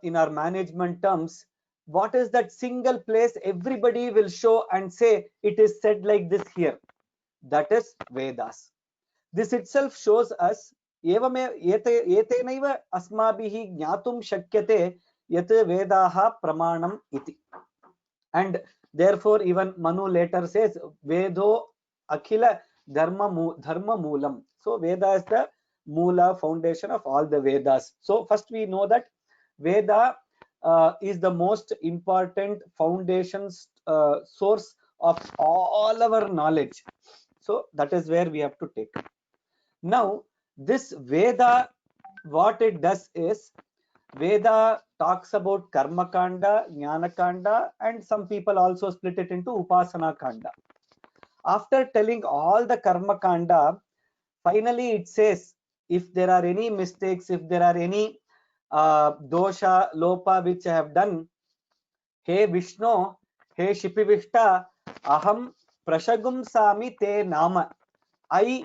in our management terms, what is that single place everybody will show and say it is said like this here? That is Vedas. This itself shows us एतेनैव अस्माभिः ज्ञातुं शक्यते यत् वेदाः प्रमाणम् इति. And therefore even Manu later says Vedo Akhila Dharma Moolam. So Veda is the Moola, foundation of all the Vedas. So first we know that Veda is the most important foundation source of all our knowledge. So that is where we have to take. Now this Veda, what it does is, Veda talks about Karma Kanda, Jnana Kanda, and some people also split it into Upasana Kanda. After telling all the Karma Kanda, finally it says if there are any mistakes, if there are any dosha, lopa which I have done, He Vishnu, He Shipivishta, Aham Prashagum Sami Te Nama. I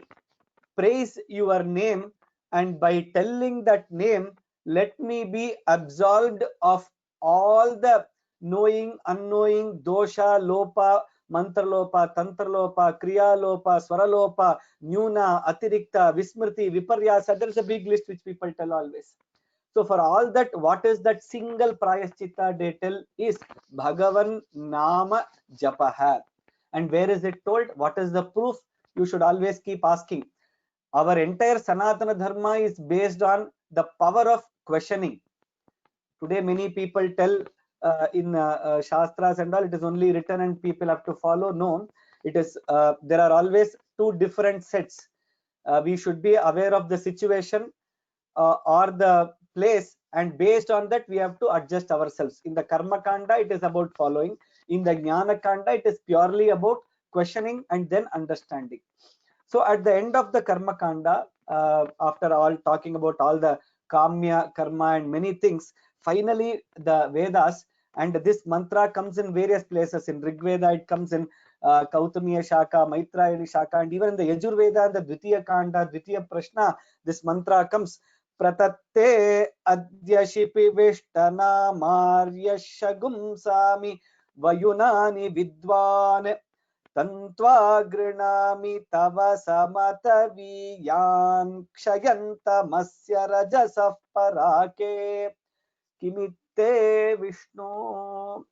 praise your name, and by telling that name, let me be absolved of all the knowing, unknowing, dosha, lopa, mantra lopa, tantra lopa, kriya lopa, swara lopa, nyuna, atirikta, vismriti, viparyasa. There is a big list which people tell always. So for all that, what is that single prayaschitta they tell is Bhagavan Nama Japaha. And where is it told? What is the proof? You should always keep asking. Our entire Sanatana Dharma is based on the power of questioning. Today many people tell in Shastras and all, it is only written and people have to follow. No, it is there are always two different sets. We should be aware of the situation or the place, and based on that we have to adjust ourselves. In the Karma Kanda it is about following. In the Jnana Kanda it is purely about questioning and then understanding. So at the end of the Karma Kanda, after all talking about all the Kamya, Karma and many things, finally the Vedas, and this mantra comes in various places. In Rig Veda it comes in Kautamiya Shaka, Maitrayani Shaka, and even in the Yajurveda and the Dvitiya Kanda, Dvitiya Prashna, this mantra comes. Pratatte adya shipi vishtana marya shagum sami vayunani vidwan Tantva grinami tava samataviyan kshayantamasya rajasah parake kimitte Vishnu.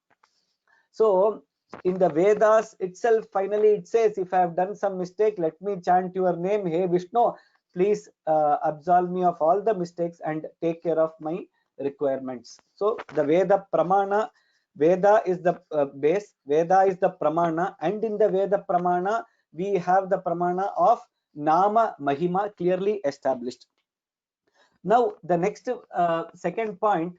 So in the Vedas itself, finally it says, if I have done some mistake, let me chant your name, Hey Vishnu, please absolve me of all the mistakes and take care of my requirements. So the Veda Pramana, Veda is the base, Veda is the Pramana, and in the Veda Pramana we have the Pramana of Nama Mahima clearly established. Now the next second point,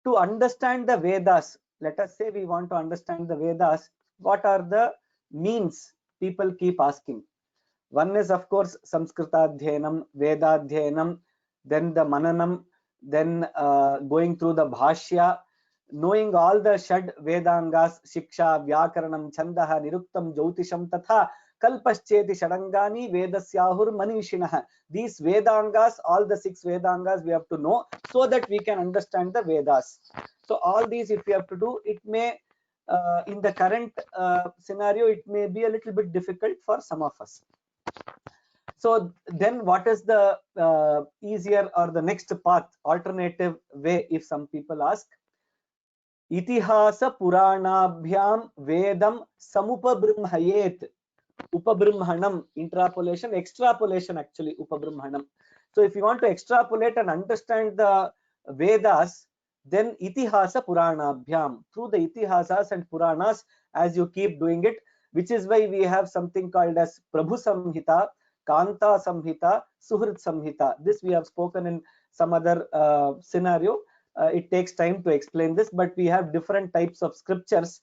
to understand the Vedas, let us say we want to understand the Vedas, what are the means? People keep asking. One is of course Samskritadhyanam, Vedadhyanam, then the Mananam, then going through the Bhashya, knowing all the Shad Vedangas, Shiksha, Vyakaranam, Chandaha, Niruktam, Jyotisham, Tatha, Kalpascheti Shadangani, Vedasyahur Manishinah. These Vedangas, all the 6 Vedangas we have to know so that we can understand the Vedas. So all these if we have to do, it may in the current scenario it may be a little bit difficult for some of us. So then what is the easier or the next path, alternative way, if some people ask? Itihasa Puranabhyam Vedam Samupabrimhayet. Upabrimhanam, interpolation, extrapolation actually, Upabrimhanam. So if you want to extrapolate and understand the Vedas, then Itihasa Puranabhyam, through the Itihasas and Puranas, as you keep doing it, which is why we have something called as Prabhu Samhita, Kanta Samhita, Suhrit Samhita. This we have spoken in some other scenario. It takes time to explain this, but we have different types of scriptures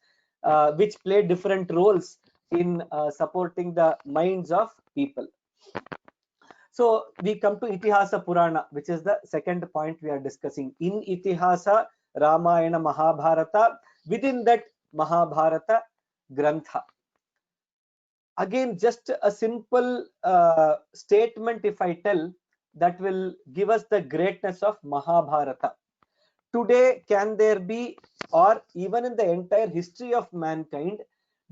which play different roles in supporting the minds of people. So we come to Itihasa Purana, which is the second point we are discussing. In Itihasa, Ramayana, Mahabharata, within that Mahabharata Grantha. Again, just a simple statement if I tell, that will give us the greatness of Mahabharata. Today, can there be, or even in the entire history of mankind,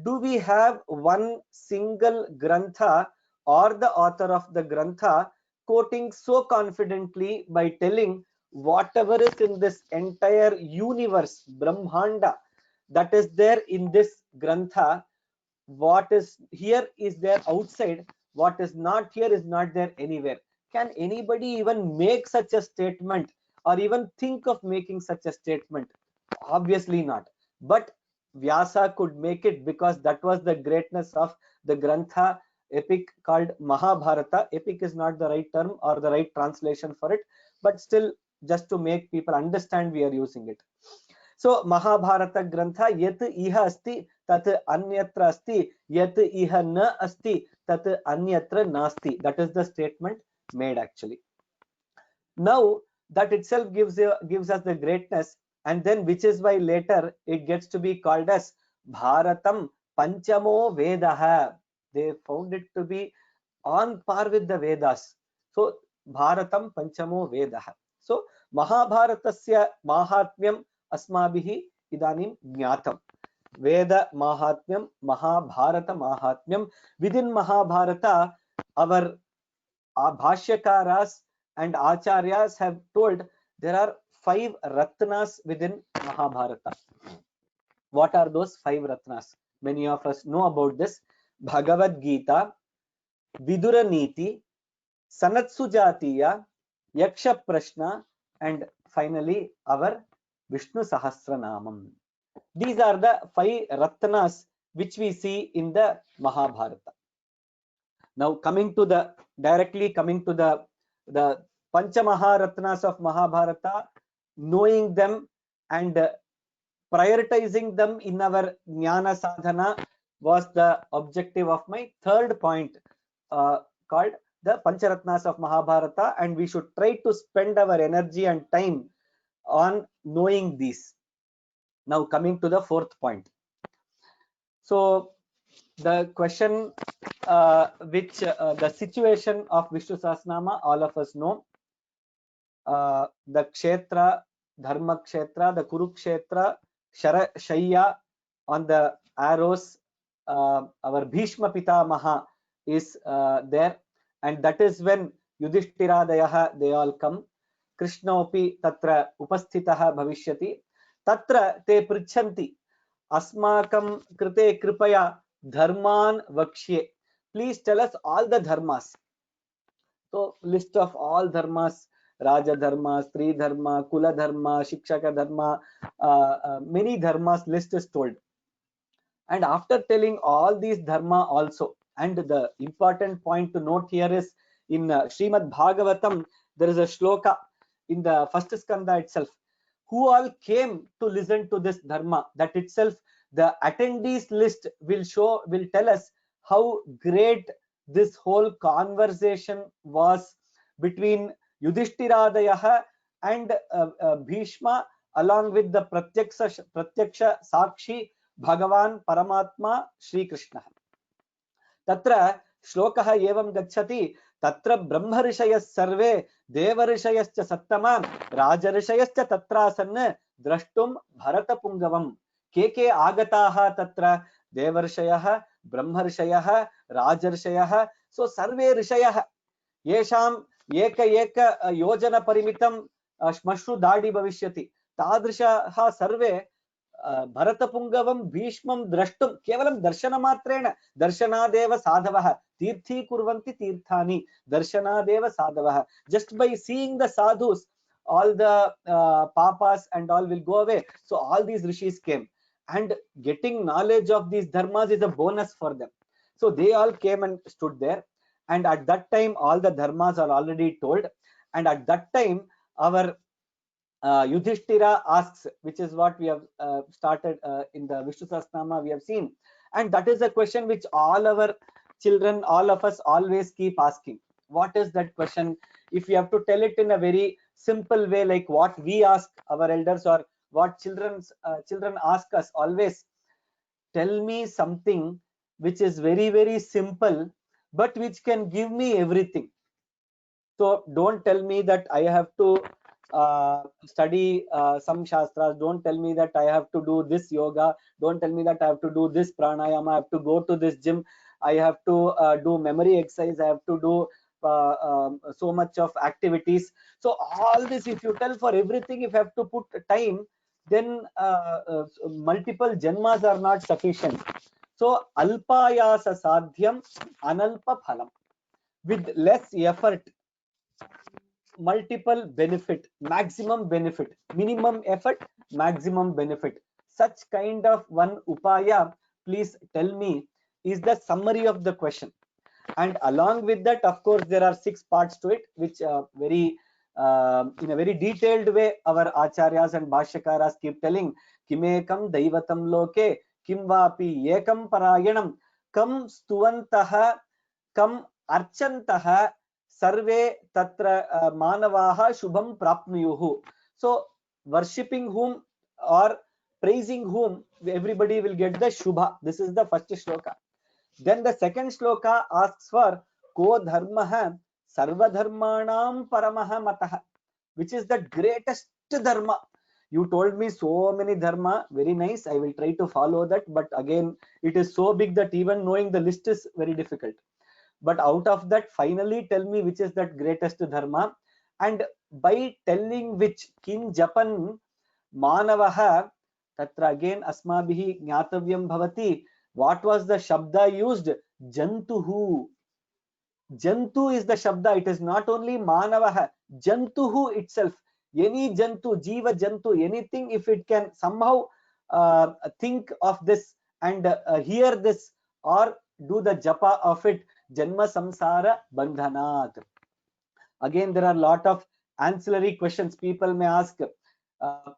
do we have one single Grantha or the author of the Grantha quoting so confidently by telling whatever is in this entire universe, Brahmanda, that is there in this Grantha, what is here is there outside, what is not here is not there anywhere? Can anybody even make such a statement or even think of making such a statement? Obviously not. But Vyasa could make it because that was the greatness of the Grantha epic called Mahabharata. Epic is not the right term or the right translation for it, but still, just to make people understand, we are using it. So Mahabharata Grantha yat iha asti tat anyatra asti, yat iha na asti tat anyatra nasti. That is the statement made actually. Now that itself gives us the greatness, and then which is why later it gets to be called as Bharatam Panchamo Vedaha. They found it to be on par with the Vedas. So Bharatam Panchamo Vedaha. So Mahabharatasya Mahatmyam Asmabhihi Idanim Jnatam. Veda Mahatmyam, Mahabharata Mahatmyam. Within Mahabharata, our Bhashyakaras and Acharyas have told there are 5 Ratnas within Mahabharata. What are those 5 Ratnas? Many of us know about this. Bhagavad Gita, Vidura Niti, Sanatsu Jatiya, Yaksha Prashna, and finally our Vishnu Sahasranamam. These are the 5 Ratnas which we see in the Mahabharata. Now directly coming to the Panchamaharatnas of Mahabharata, knowing them and prioritizing them in our Jnana Sadhana was the objective of my third point, called the Pancharatnas of Mahabharata, and we should try to spend our energy and time on knowing these. Now coming to the fourth point. So the question, the situation of Vishnu Sahasranama, all of us know. The Kshetra, Dharma Kshetra, the Kurukshetra, Shaya on the arrows, our Bhishma Pitamaha is there, and that is when Yudhishthiradayaha, they all come. Krishna opi tatra upasthitaha bhavishyati. Tatra te prichanti asmakam krite kripaya dharman vakshye. Please tell us all the dharmas. So list of all dharmas, Raja Dharma, Stri Dharma, Kula Dharma, Shikshaka Dharma, many dharmas list is told. And after telling all these dharma also, and the important point to note here is in Srimad Bhagavatam, there is a shloka in the first skanda itself. Who all came to listen to this dharma? That itself, the attendees list will tell us how great this whole conversation was between Yudhishthiradayaha and Bhishma, along with the Pratyaksha Sakshi Bhagavan Paramatma Shri Krishna. Tatra Shlokaha evam gacchati tatra Brahma Rishayas sarve Deva Rishayascha sattama Raja Rishayascha tatrasanna drashtum Bharata Pungavam. Ke agataha tatra Deva Rishayah, Brahma Rishayah, Raja Rishayah. So sarve Rishayah yesham eka yojana parimitam shmashru dadi bhavishyati. Tadrishaha sarve Bharatapungam Bhishmam Drashtum Kevalam Darshana Matrena Darshanadeva Sadhavaha Tirthi Kurvanti Tirthani Darshanadeva Sadhavaha. Just by seeing the sadhus, all the papas and all will go away. So all these rishis came, and getting knowledge of these dharmas is a bonus for them. So they all came and stood there, and at that time all the dharmas are already told, and at that time our Yudhishthira asks, which is what we have started in the Vishnu Sahasranama we have seen, and that is a question which all our children, all of us always keep asking. What is that question? If you have to tell it in a very simple way, like what we ask our elders or what children ask us always, tell me something which is very, very simple, but which can give me everything. So don't tell me that I have to study some shastras. Don't tell me that I have to do this yoga. Don't tell me that I have to do this pranayama. I have to go to this gym. I have to do memory exercise. I have to do so much of activities. So all this, if you tell for everything, if you have to put time, then multiple janmas are not sufficient. So alpayasa sadhyam analpa phalam. With less effort, multiple benefit, maximum benefit, minimum effort, maximum benefit. Such kind of one upaya, please tell me, is the summary of the question. And along with that, of course, there are 6 parts to it, which in a very detailed way our acharyas and bhashyakaras keep telling. Kimekam daivatam loke kim vapi ekam parayanam kam stuvantah kam archantah sarve tatra manavaha shubham prapnuyuhu. So worshipping whom or praising whom, everybody will get the shubha. This is the first shloka. Then the second shloka asks for ko dharmaha sarva dharmanam paramaha mataha, which is the greatest dharma. You told me so many dharma, very nice, I will try to follow that, but again it is so big that even knowing the list is very difficult. But out of that, finally tell me which is that greatest dharma, and by telling which kim japan manavaha, tatra again asmabhihi jnatavyam bhavati. What was the shabda used? Jantuhu. Jantu is the shabda. It is not only manavaha. Jantuhu itself. Any jantu, jiva jantu, anything, if it can somehow think of this and hear this or do the japa of it, janma samsara bandhanat. Again, there are a lot of ancillary questions people may ask.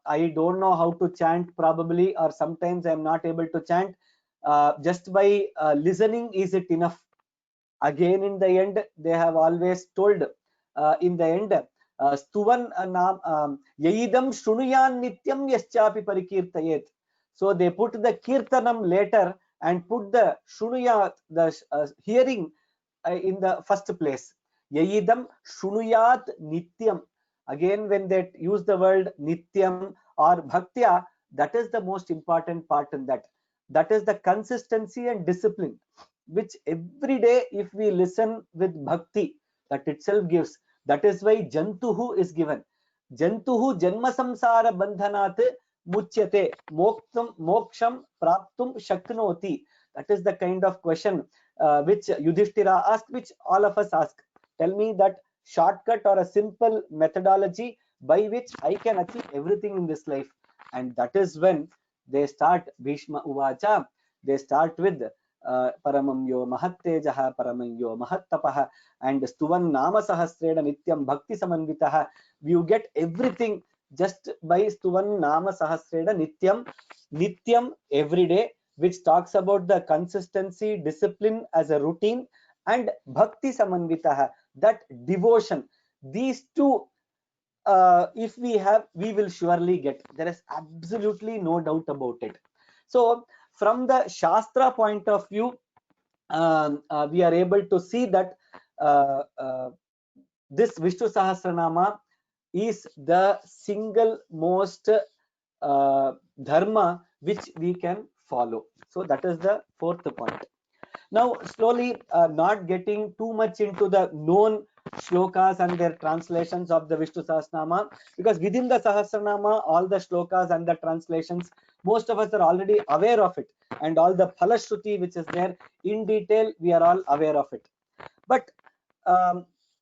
I don't know how to chant probably, or sometimes I am not able to chant. Just by listening, is it enough? Again, in the end, they have always told in the end, stuvan yaidam shunuyan nityam yaschapi parikirtayet. So they put the kirtanam later and put the shunuyat, the hearing, in the first place. Yaidam shunuyat nityam. Again, when they use the word nityam or bhaktya, that is the most important part in that. That is the consistency and discipline, which every day if we listen with bhakti, that itself gives. That is why jantuhu is given. Jantuhu janma samsara bandhanat muchyate moksham praptum shaknoti. That is the kind of question which Yudhishthira asked, which all of us ask. Tell me that shortcut or a simple methodology by which I can achieve everything in this life. And that is when they start Bhishma Uvacha. They start with paramam yo mahattejaha paramam yo mahattapaha and stuvan nama sahasrena nityam bhakti samanvitaha. You get everything just by stuvan nama sahasrena nityam every day, which talks about the consistency, discipline as a routine, and bhakti samanvitaha, that devotion. These two, if we have, we will surely get. There is absolutely no doubt about it. So from the Shastra point of view, we are able to see that this Vishnu Sahasranama is the single most dharma which we can follow. So that is the fourth point. Now slowly, not getting too much into the known shlokas and their translations of the Vishnu Sahasranama, because within the Sahasranama, all the shlokas and the translations, most of us are already aware of it, and all the Phalashruti which is there in detail, we are all aware of it. But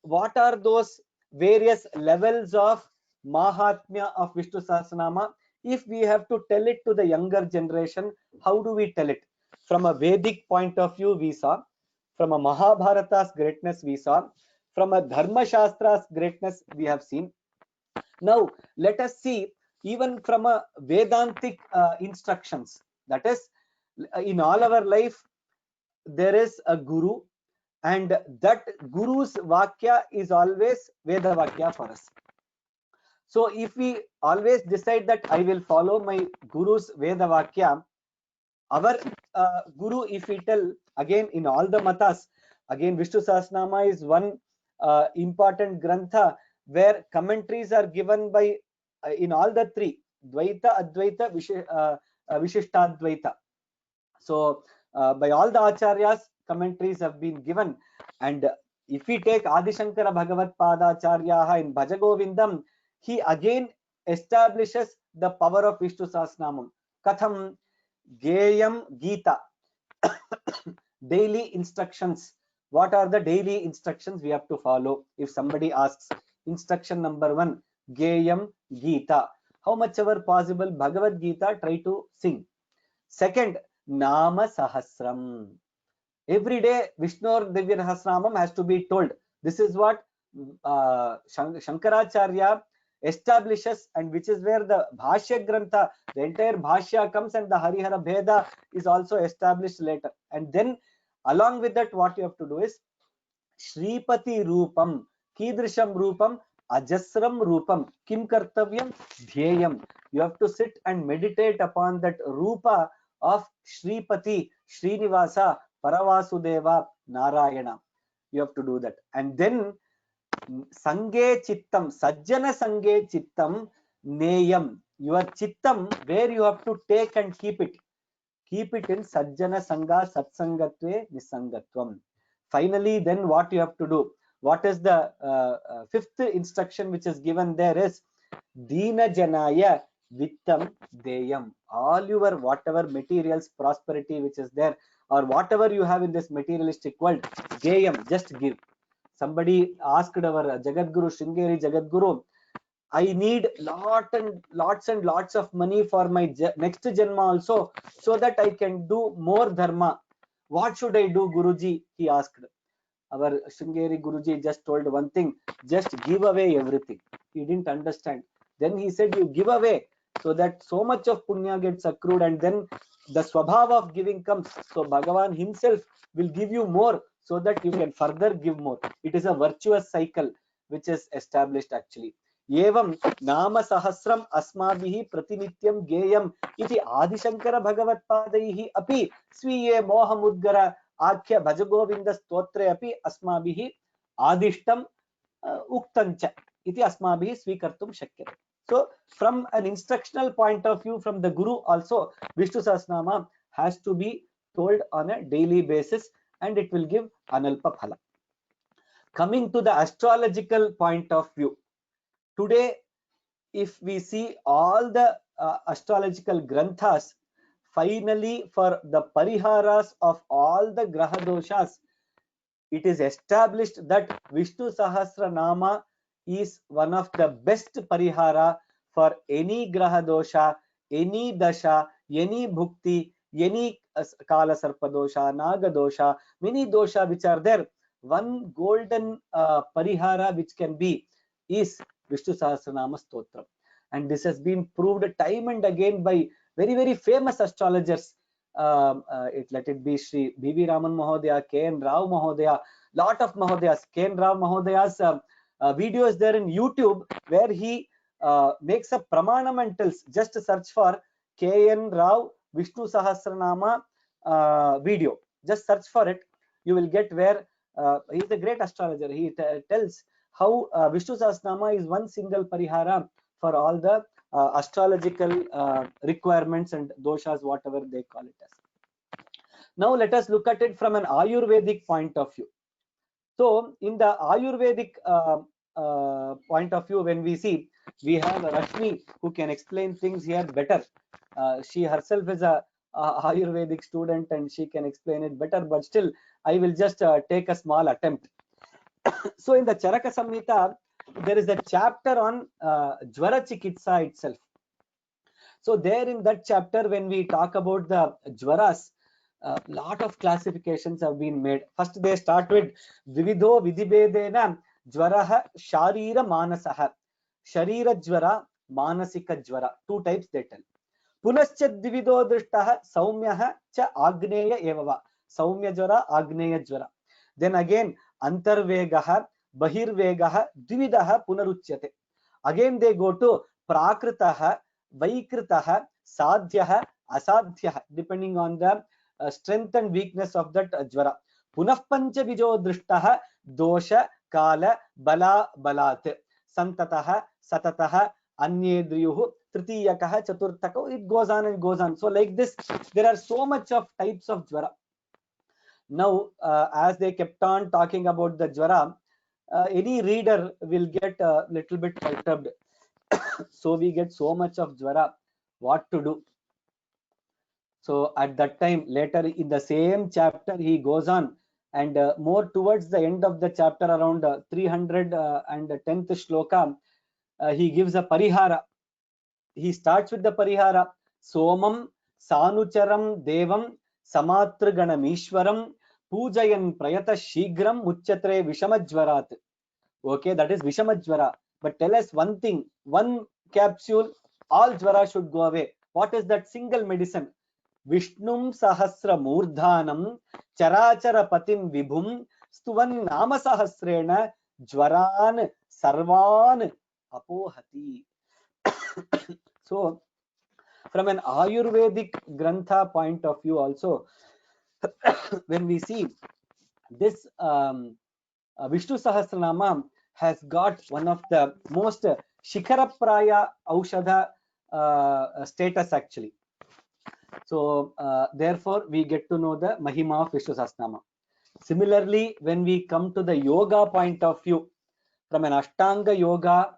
what are those various levels of Mahatmya of Vishnu Sahasranama? If we have to tell it to the younger generation, how do we tell it? From a Vedic point of view, we saw. From a Mahabharata's greatness, we saw. From a Dharma Shastra's greatness, we have seen. Now, let us see even from a Vedantic instructions. That is, in all our life, there is a guru, and that Guru's Vakya is always Veda Vakya for us. So if we always decide that I will follow my Guru's Veda Vakya, our Guru, if we tell again in all the matas, again Vishnu Sahasranama is one important grantha where commentaries are given by in all the three, Dvaita, Advaita, Vishishtadvaita. So by all the acharyas, commentaries have been given, and if we take Adi Shankara Bhagavat Padacharya in Bhaja Govindam, he again establishes the power of Vishnu Sahasranamam. Katham Geyam Gita. Daily instructions. What are the daily instructions we have to follow? If somebody asks, instruction number 1, Geyam Gita. How much ever possible Bhagavad Gita try to sing. Second, Nama Sahasram. Every day Vishnu Divya Sahasranamam has to be told. This is what Shankaracharya establishes, and which is where the Bhashya Grantha, the entire Bhashya comes, and the Harihara Bheda is also established later. And then along with that, what you have to do is Shripati Rupam, Kidrisham Rupam, Ajasram Rupam, Kim Kartavyam, Dhyayam. You have to sit and meditate upon that Rupa of Shripati, Srinivasa, Paravasudeva, Narayana. You have to do that. And then Sange Chittam, Sajjana Sange Chittam, Neyam. Your Chittam, where you have to take and keep it. Keep it in Sajjana Sangha, Satsangatve, Nisangatvam. Finally, then what you have to do? What is the fifth instruction which is given there is Dina Janaya Vittam Deyam. All your whatever materials, prosperity which is there, or whatever you have in this materialistic world, Deyam, just give. Somebody asked our Jagadguru, Sringeri Jagadguru, I need lots and lots of money for my next Janma also, so that I can do more Dharma. What should I do, Guruji? He asked. Our Sringeri Guruji just told one thing, just give away everything. He didn't understand. Then he said, you give away, so that so much of punya gets accrued, and then the swabhava of giving comes. So Bhagavan himself will give you more, so that you can further give more. It is a virtuous cycle which is established actually. Evam Nama Sahasram Asmabihi Pratinityam Geyam iti Adishankara Bhagavat Padaihi api Swiye Mohamudgara Akhya Bhajagovinda Stotre api Asmabihi Adishtam Uktancha iti Asmabihi Swikartum Shakyate. So from an instructional point of view, from the Guru also, Vishnu Sahasranama has to be told on a daily basis, and it will give Analpa Phala. Coming to the astrological point of view, today if we see all the astrological granthas, finally for the pariharas of all the graha doshas, it is established that Vishnu Sahasranama is one of the best parihara for any graha dosha, any dasha, any bhukti, any kala sarpa dosha, naga dosha, many dosha which are there. One golden parihara which can be is Vishnu Sahasranama Stotram. And this has been proved time and again by very, very famous astrologers. Let it be Sri B.V. Raman Mahodaya, K.N. Rao Mahodaya, lot of Mahodayas. K.N. Rao Mahodaya's video is there in YouTube, where he makes a pramanamentals. Just search for K.N. Rao Vishnu Sahasranama video. Just search for it. You will get where he is a great astrologer. He tells how Vishnu Sahasranama is one single parihara for all the astrological requirements and doshas, whatever they call it as. Now let us look at it from an Ayurvedic point of view. So in the Ayurvedic point of view, when we see, we have Rashmi who can explain things here better. She herself is a Ayurvedic student and she can explain it better, but still I will just take a small attempt. So in the Charaka Samhita, there is a chapter on Jvara Chikitsa itself. So there in that chapter, when we talk about the Jvaras, a lot of classifications have been made. First they start with Vividho Vidibedena Jvaraha Sharira Manasaha. Sharira Jvara, Manasika Jvara. Two types they tell. Punascha Divido Drishtaha Saumyaha Cha Agneya Evava. Saumya Jvara, Agneya Jvara. Then again, antarvegah, bahirvegah, dvividah punaruchyate. Again they go to prakritah, vaikritah, sadhyah, asadhyah, depending on the strength and weakness of that jvara. Punah panchabijo drishtah, dosha, kala, bala, balat. Santatah, satatah, anyedriyuh, tritiyakah, chaturthakah. It goes on and goes on. So like this, there are so much of types of jvara. Now, as they kept on talking about the jvara, any reader will get a little bit perturbed. So we get so much of jvara, what to do? So at that time, later in the same chapter, he goes on, and more towards the end of the chapter, around 310th shloka, he gives a parihara. He starts with the parihara. Somam sanucharam devam samatraganamishwaram pujayan prayata shigram muchyatre vishamajvarat. Okay, that is vishamajvara. But tell us one thing, one capsule, all jvara should go away. What is that single medicine? Vishnum sahasra murdhanam charachara patim vibhum stuvan nama sahasrena jvaran sarvan apohati. So from an Ayurvedic grantha point of view also, when we see this Vishnu Sahasranama has got one of the most Shikarapraya Aushadha status actually. So therefore we get to know the Mahima of Vishnu Sahasranama. Similarly, when we come to the yoga point of view, from an Ashtanga yoga,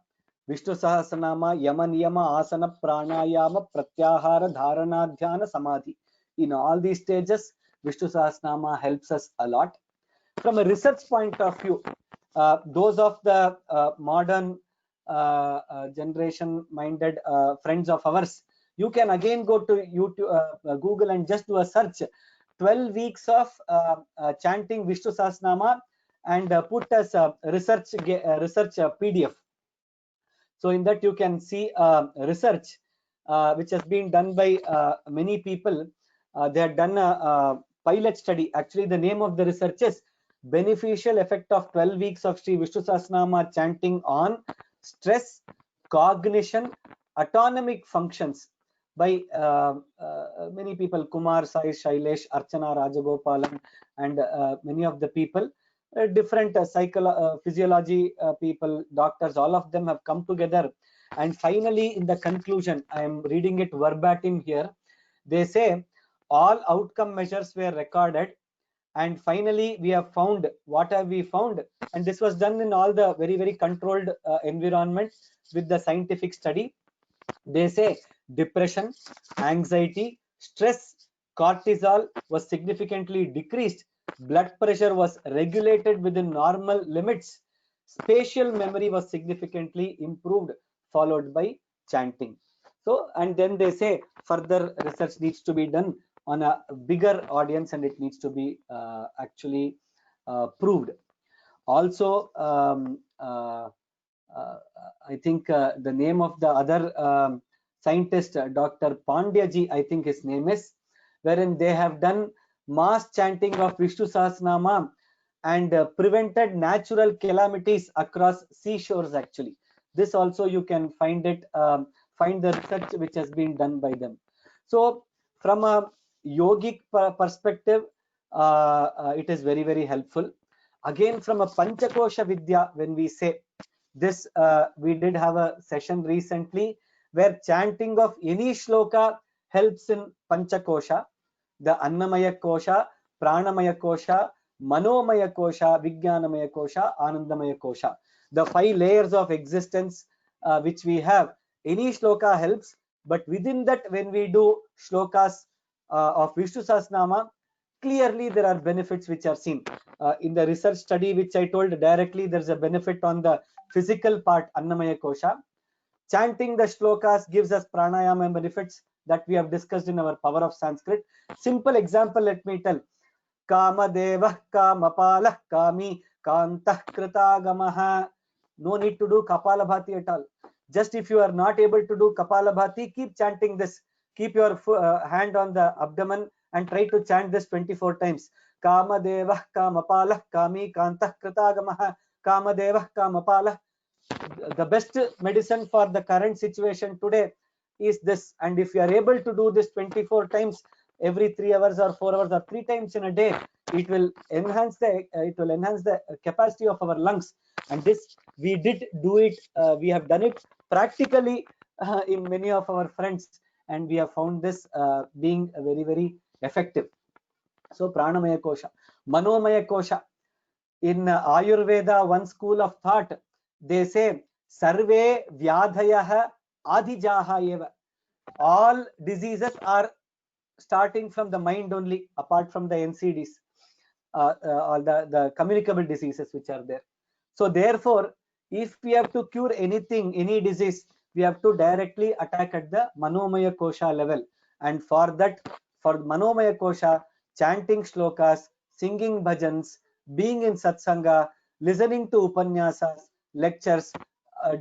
Vishnu Sahasranama, Yama Niyama, Asana, Pranayama, Pratyahara, Dharana, Dhyana, Samadhi. In all these stages, Vishnu Sahasranama helps us a lot. From a research point of view, those of the modern generation minded friends of ours, you can again go to YouTube, Google, and just do a search 12 weeks of chanting Vishnu Sahasranama and put as a research PDF. So in that you can see research which has been done by many people. They have done a pilot study. Actually, the name of the research is Beneficial Effect of 12 Weeks of Sri Vishnu Sahasranama Chanting on Stress, Cognition, Autonomic Functions, by many people, Kumar, Sai, Shailesh, Archana, Rajagopalan, and many of the people, different physiology people, doctors, all of them have come together. And finally, in the conclusion, I am reading it verbatim here. They say all outcome measures were recorded, and finally we have found, what have we found? And this was done in all the very, very controlled environment with the scientific study. They say depression, anxiety, stress, cortisol was significantly decreased, blood pressure was regulated within normal limits, spatial memory was significantly improved, followed by chanting. So, and then they say further research needs to be done on a bigger audience, and it needs to be actually proved. Also, I think the name of the other scientist, Dr. Pandyaji, I think his name is, wherein they have done mass chanting of Vishnu Sahasranama and prevented natural calamities across seashores actually. This also you can find it, find the research which has been done by them. So from a yogic perspective, it is very, very helpful. Again, from a Panchakosha Vidya, when we say this, we did have a session recently where chanting of any shloka helps in Panchakosha, the Annamaya Kosha, Pranamaya Kosha, Manomaya Kosha, Vijnanamaya Kosha, Anandamaya Kosha. The 5 layers of existence which we have, any shloka helps, but within that, when we do shlokas of Vishnu Sahasranama, clearly there are benefits which are seen. In the research study which I told directly, there's a benefit on the physical part, Annamaya Kosha. Chanting the shlokas gives us pranayama benefits that we have discussed in our Power of Sanskrit. Simple example, let me tell. Kama Deva Kamapala Kami Kantah Kritagamaha. No need to do Kapalabhati at all. Just if you are not able to do Kapalabhati, keep chanting this. Keep your hand on the abdomen and try to chant this 24 times. Kamadevah Kamapalah Kami Kantah Kritagamah Kamadevah Kamapalah. The best medicine for the current situation today is this, and if you are able to do this 24 times every 3 hours or 4 hours or 3 times in a day, it will enhance the capacity of our lungs. And this we did do it, we have done it practically in many of our friends, and we have found this being very effective. So pranamaya kosha, manomaya kosha. In Ayurveda, one school of thought, they say sarve vyadhayah adijaha eva. All diseases are starting from the mind only, apart from the NCDs, all the communicable diseases which are there. So therefore, if we have to cure anything, any disease, we have to directly attack at the manomaya kosha level. And for that, for manomaya kosha, chanting shlokas, singing bhajans, being in satsanga, listening to upanyasas, lectures,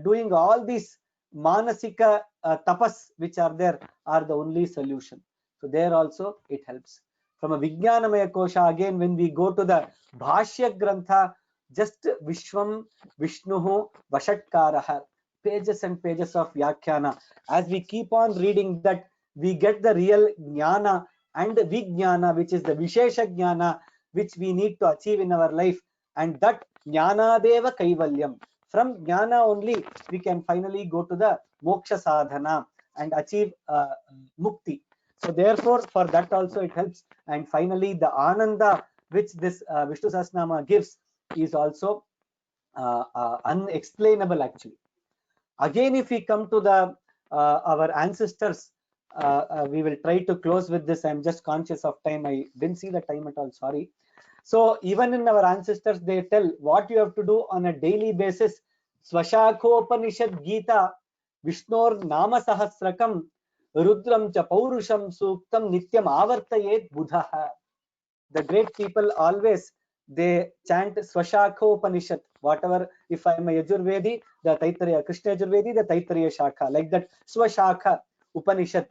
doing all these manasika tapas which are there are the only solution. So there also it helps. From a Vijnanamaya Kosha, again when we go to the Bhashya Grantha, just Vishwam Vishnuhu Vashatkaraha, pages and pages of Vyakhyana. As we keep on reading that, we get the real Jnana and Vijnana, which is the Vishesha Jnana, which we need to achieve in our life. And that Jnana Deva Kaivalyam. From Jnana only, we can finally go to the Moksha Sadhana and achieve Mukti. So therefore, for that also it helps. And finally, the Ananda which this Vishnu Sahasranama gives is also unexplainable actually. Again, if we come to the our ancestors, we will try to close with this. I'm just conscious of time. I didn't see the time at all, sorry. So even in our ancestors, they tell what you have to do on a daily basis. Swashakhopanishad Gita Vishnor Nama Sahasrakam Rudram cha Paurusham Suktam Nityam Avartayet Buddha. The great people always they chant Swashakha Upanishad. Whatever, if I am a Yajurvedi, the Taittiriya, Krishna Yajurvedi, the Taittiriya Shakha, like that. Swashakha Upanishad,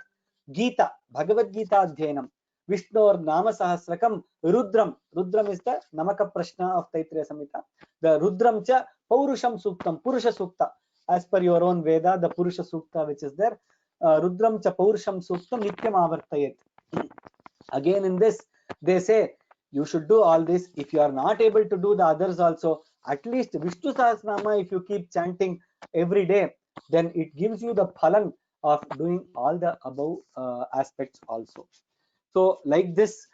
Gita, Bhagavad Gita Adhyanam, Vishnu or Nama Sahasrakam, Rudram. Rudram is the Namaka Prashna of Taittiriya Samhita. The Rudram cha Paurusham Suktam, Purusha Sukta. As per your own Veda, the Purusha Sukta which is there. Rudram cha Paurusham Suktam Nityam Avartayet. Again in this, they say you should do all this. If you are not able to do the others also, at least Vishnu Sahasranama, if you keep chanting every day, then it gives you the phalan of doing all the above aspects also. So like this,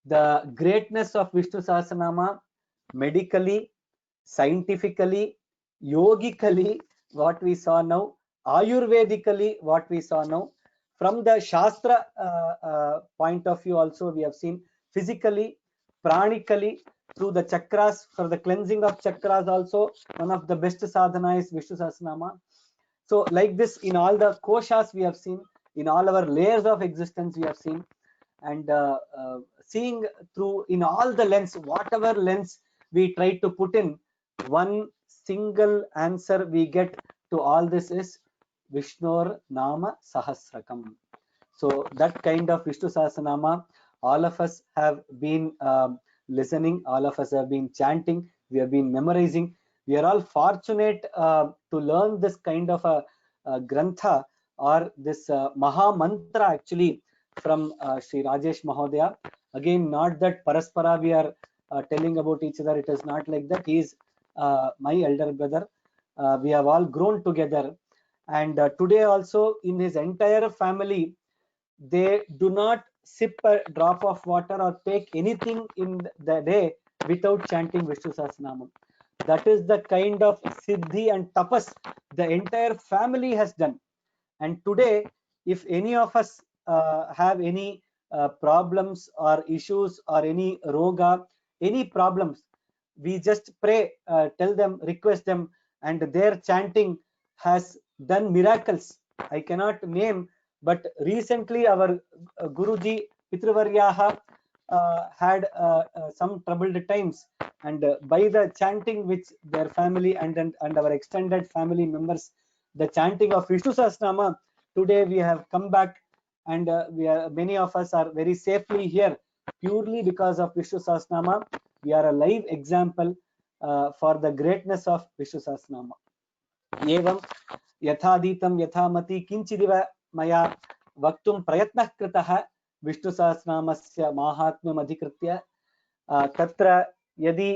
the greatness of Vishnu Sahasranama, medically, scientifically, yogically, what we saw now, Ayurvedically, what we saw now, from the Shastra point of view also we have seen, physically, pranically, through the chakras, for the cleansing of chakras also, one of the best sadhana is Vishnu Sahasranama. So like this, in all the koshas we have seen, in all our layers of existence we have seen, and seeing through in all the lens, whatever lens we try to put in, one single answer we get to all this is Vishnur Nama Sahasrakam. So that kind of Vishnu Sahasranama, all of us have been listening, all of us have been chanting, we have been memorizing. We are all fortunate to learn this kind of a grantha or this Maha Mantra actually from Sri Rajesh Mahodaya. Again, not that Paraspara we are telling about each other, it is not like that. He is my elder brother. We have all grown together, and today also in his entire family, they do not sip a drop of water or take anything in the day without chanting Vishnu Sahasranamam. That is the kind of siddhi and tapas the entire family has done. And today, if any of us have any problems or issues or any roga, any problems, we just pray, tell them, request them, and their chanting has done miracles. I cannot name, but recently our Guruji Pitravaryaha had some troubled times, and by the chanting which their family and our extended family members, the chanting of Vishnu Sahasranama, today we have come back, and we are, many of us are very safely here. purely because of Vishnu Sahasranama. We are a live example for the greatness of Vishnu Sahasranama. एवं यथाधीतं यथामति किंचिदिव मया वक्तुं प्रयत्नः कृतः विष्णुसहस्रनामस्य माहात्म्यम् अधिकृत्य तत्र यदि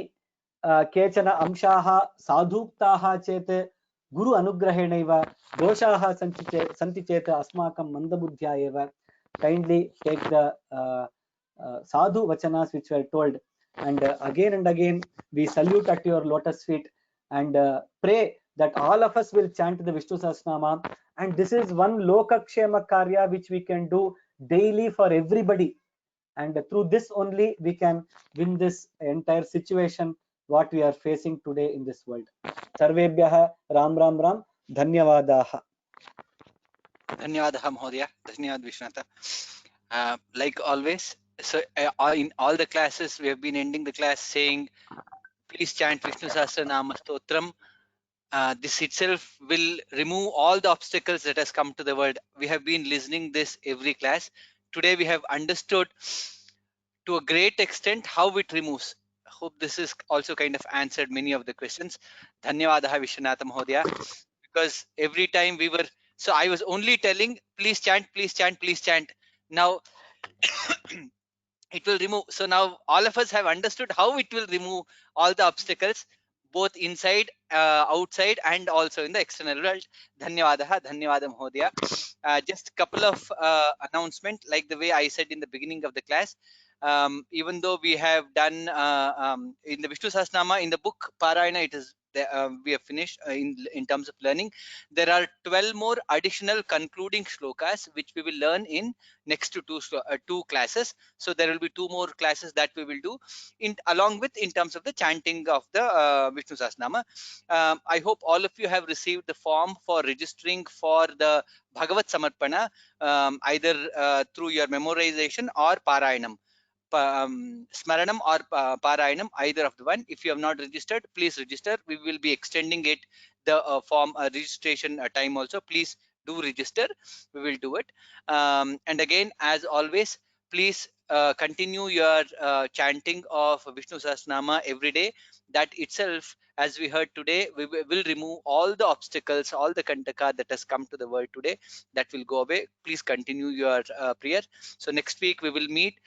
केचन अंशाः साधूक्ताः चेत् गुरु अनुग्रहेणैव दोषाः सन्ति चेत् अस्माकं मन्दबुद्ध्या एव kindly take the sadhu vachanas which were told, and again we salute at your lotus feet and pray that all of us will chant the Vishnu Sahasranama, and this is one lokakshema karya which we can do daily for everybody, and through this only we can win this entire situation what we are facing today in this world. Sarvebhyah ram ram ram, dhanyavadah. Dhanyavadah Mahodaya, Dhanyavad Vishnatha. Like always, so in all the classes we have been ending the class saying, please chant Vishnu Sahasranama Stotram. This itself will remove all the obstacles that has come to the world. We have been listening this every class. Today we have understood to a great extent how it removes. I hope this is also kind of answered many of the questions. Dhanyavadah Vishwanatha Mahodaya. Because every time we were, so I was only telling, please chant, please chant, please chant. Now it will remove. So now all of us have understood how it will remove all the obstacles, both inside, outside, and also in the external world. Dhanyavadah, Dhanyavada Mahodaya. Just a couple of announcement, like the way I said in the beginning of the class. Even though we have done in the Vishnu Sahasranama, in the book Parayana, it is we have finished in terms of learning. There are 12 more additional concluding shlokas which we will learn in next to two classes. So there will be 2 more classes that we will do along with in terms of the chanting of the Vishnu Sahasranama. I hope all of you have received the form for registering for the Bhagavat Samarpana, either through your memorization or Parayanam. Smaranam or Parayanam, either of the one. If you have not registered, please register. We will be extending it, the form registration time also. Please do register. We will do it. And again, as always, please continue your chanting of Vishnu Sahasranama every day. That itself, as we heard today, we will remove all the obstacles, all the kantaka that has come to the world today. That will go away. Please continue your prayer. So next week we will meet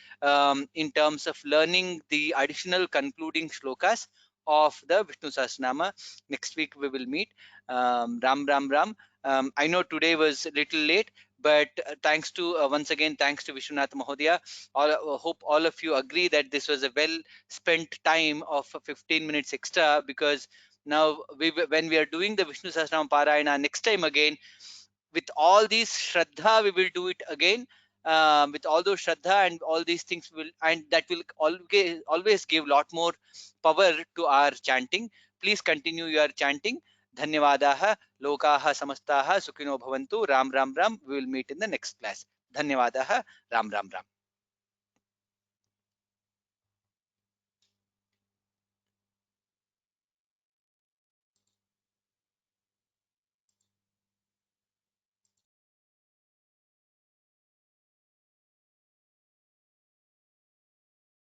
in terms of learning the additional concluding shlokas of the Vishnu Sahasranama. Next week we will meet. Ram Ram Ram. I know today was a little late, but thanks to once again, thanks to Vishwanath Mahodaya. Hope all of you agree that this was a well spent time of 15 minutes extra, because now when we are doing the Vishnu Sahasranama Parayana next time again, with all these Shraddha, we will do it again. With all those Shraddha and all these things and that will always give a lot more power to our chanting. Please continue your chanting. Dhanyavadaha, lokaha samastaha, sukhino bhavantu, ram ram ram. We will meet in the next class. Dhanyavadaha, ram ram ram.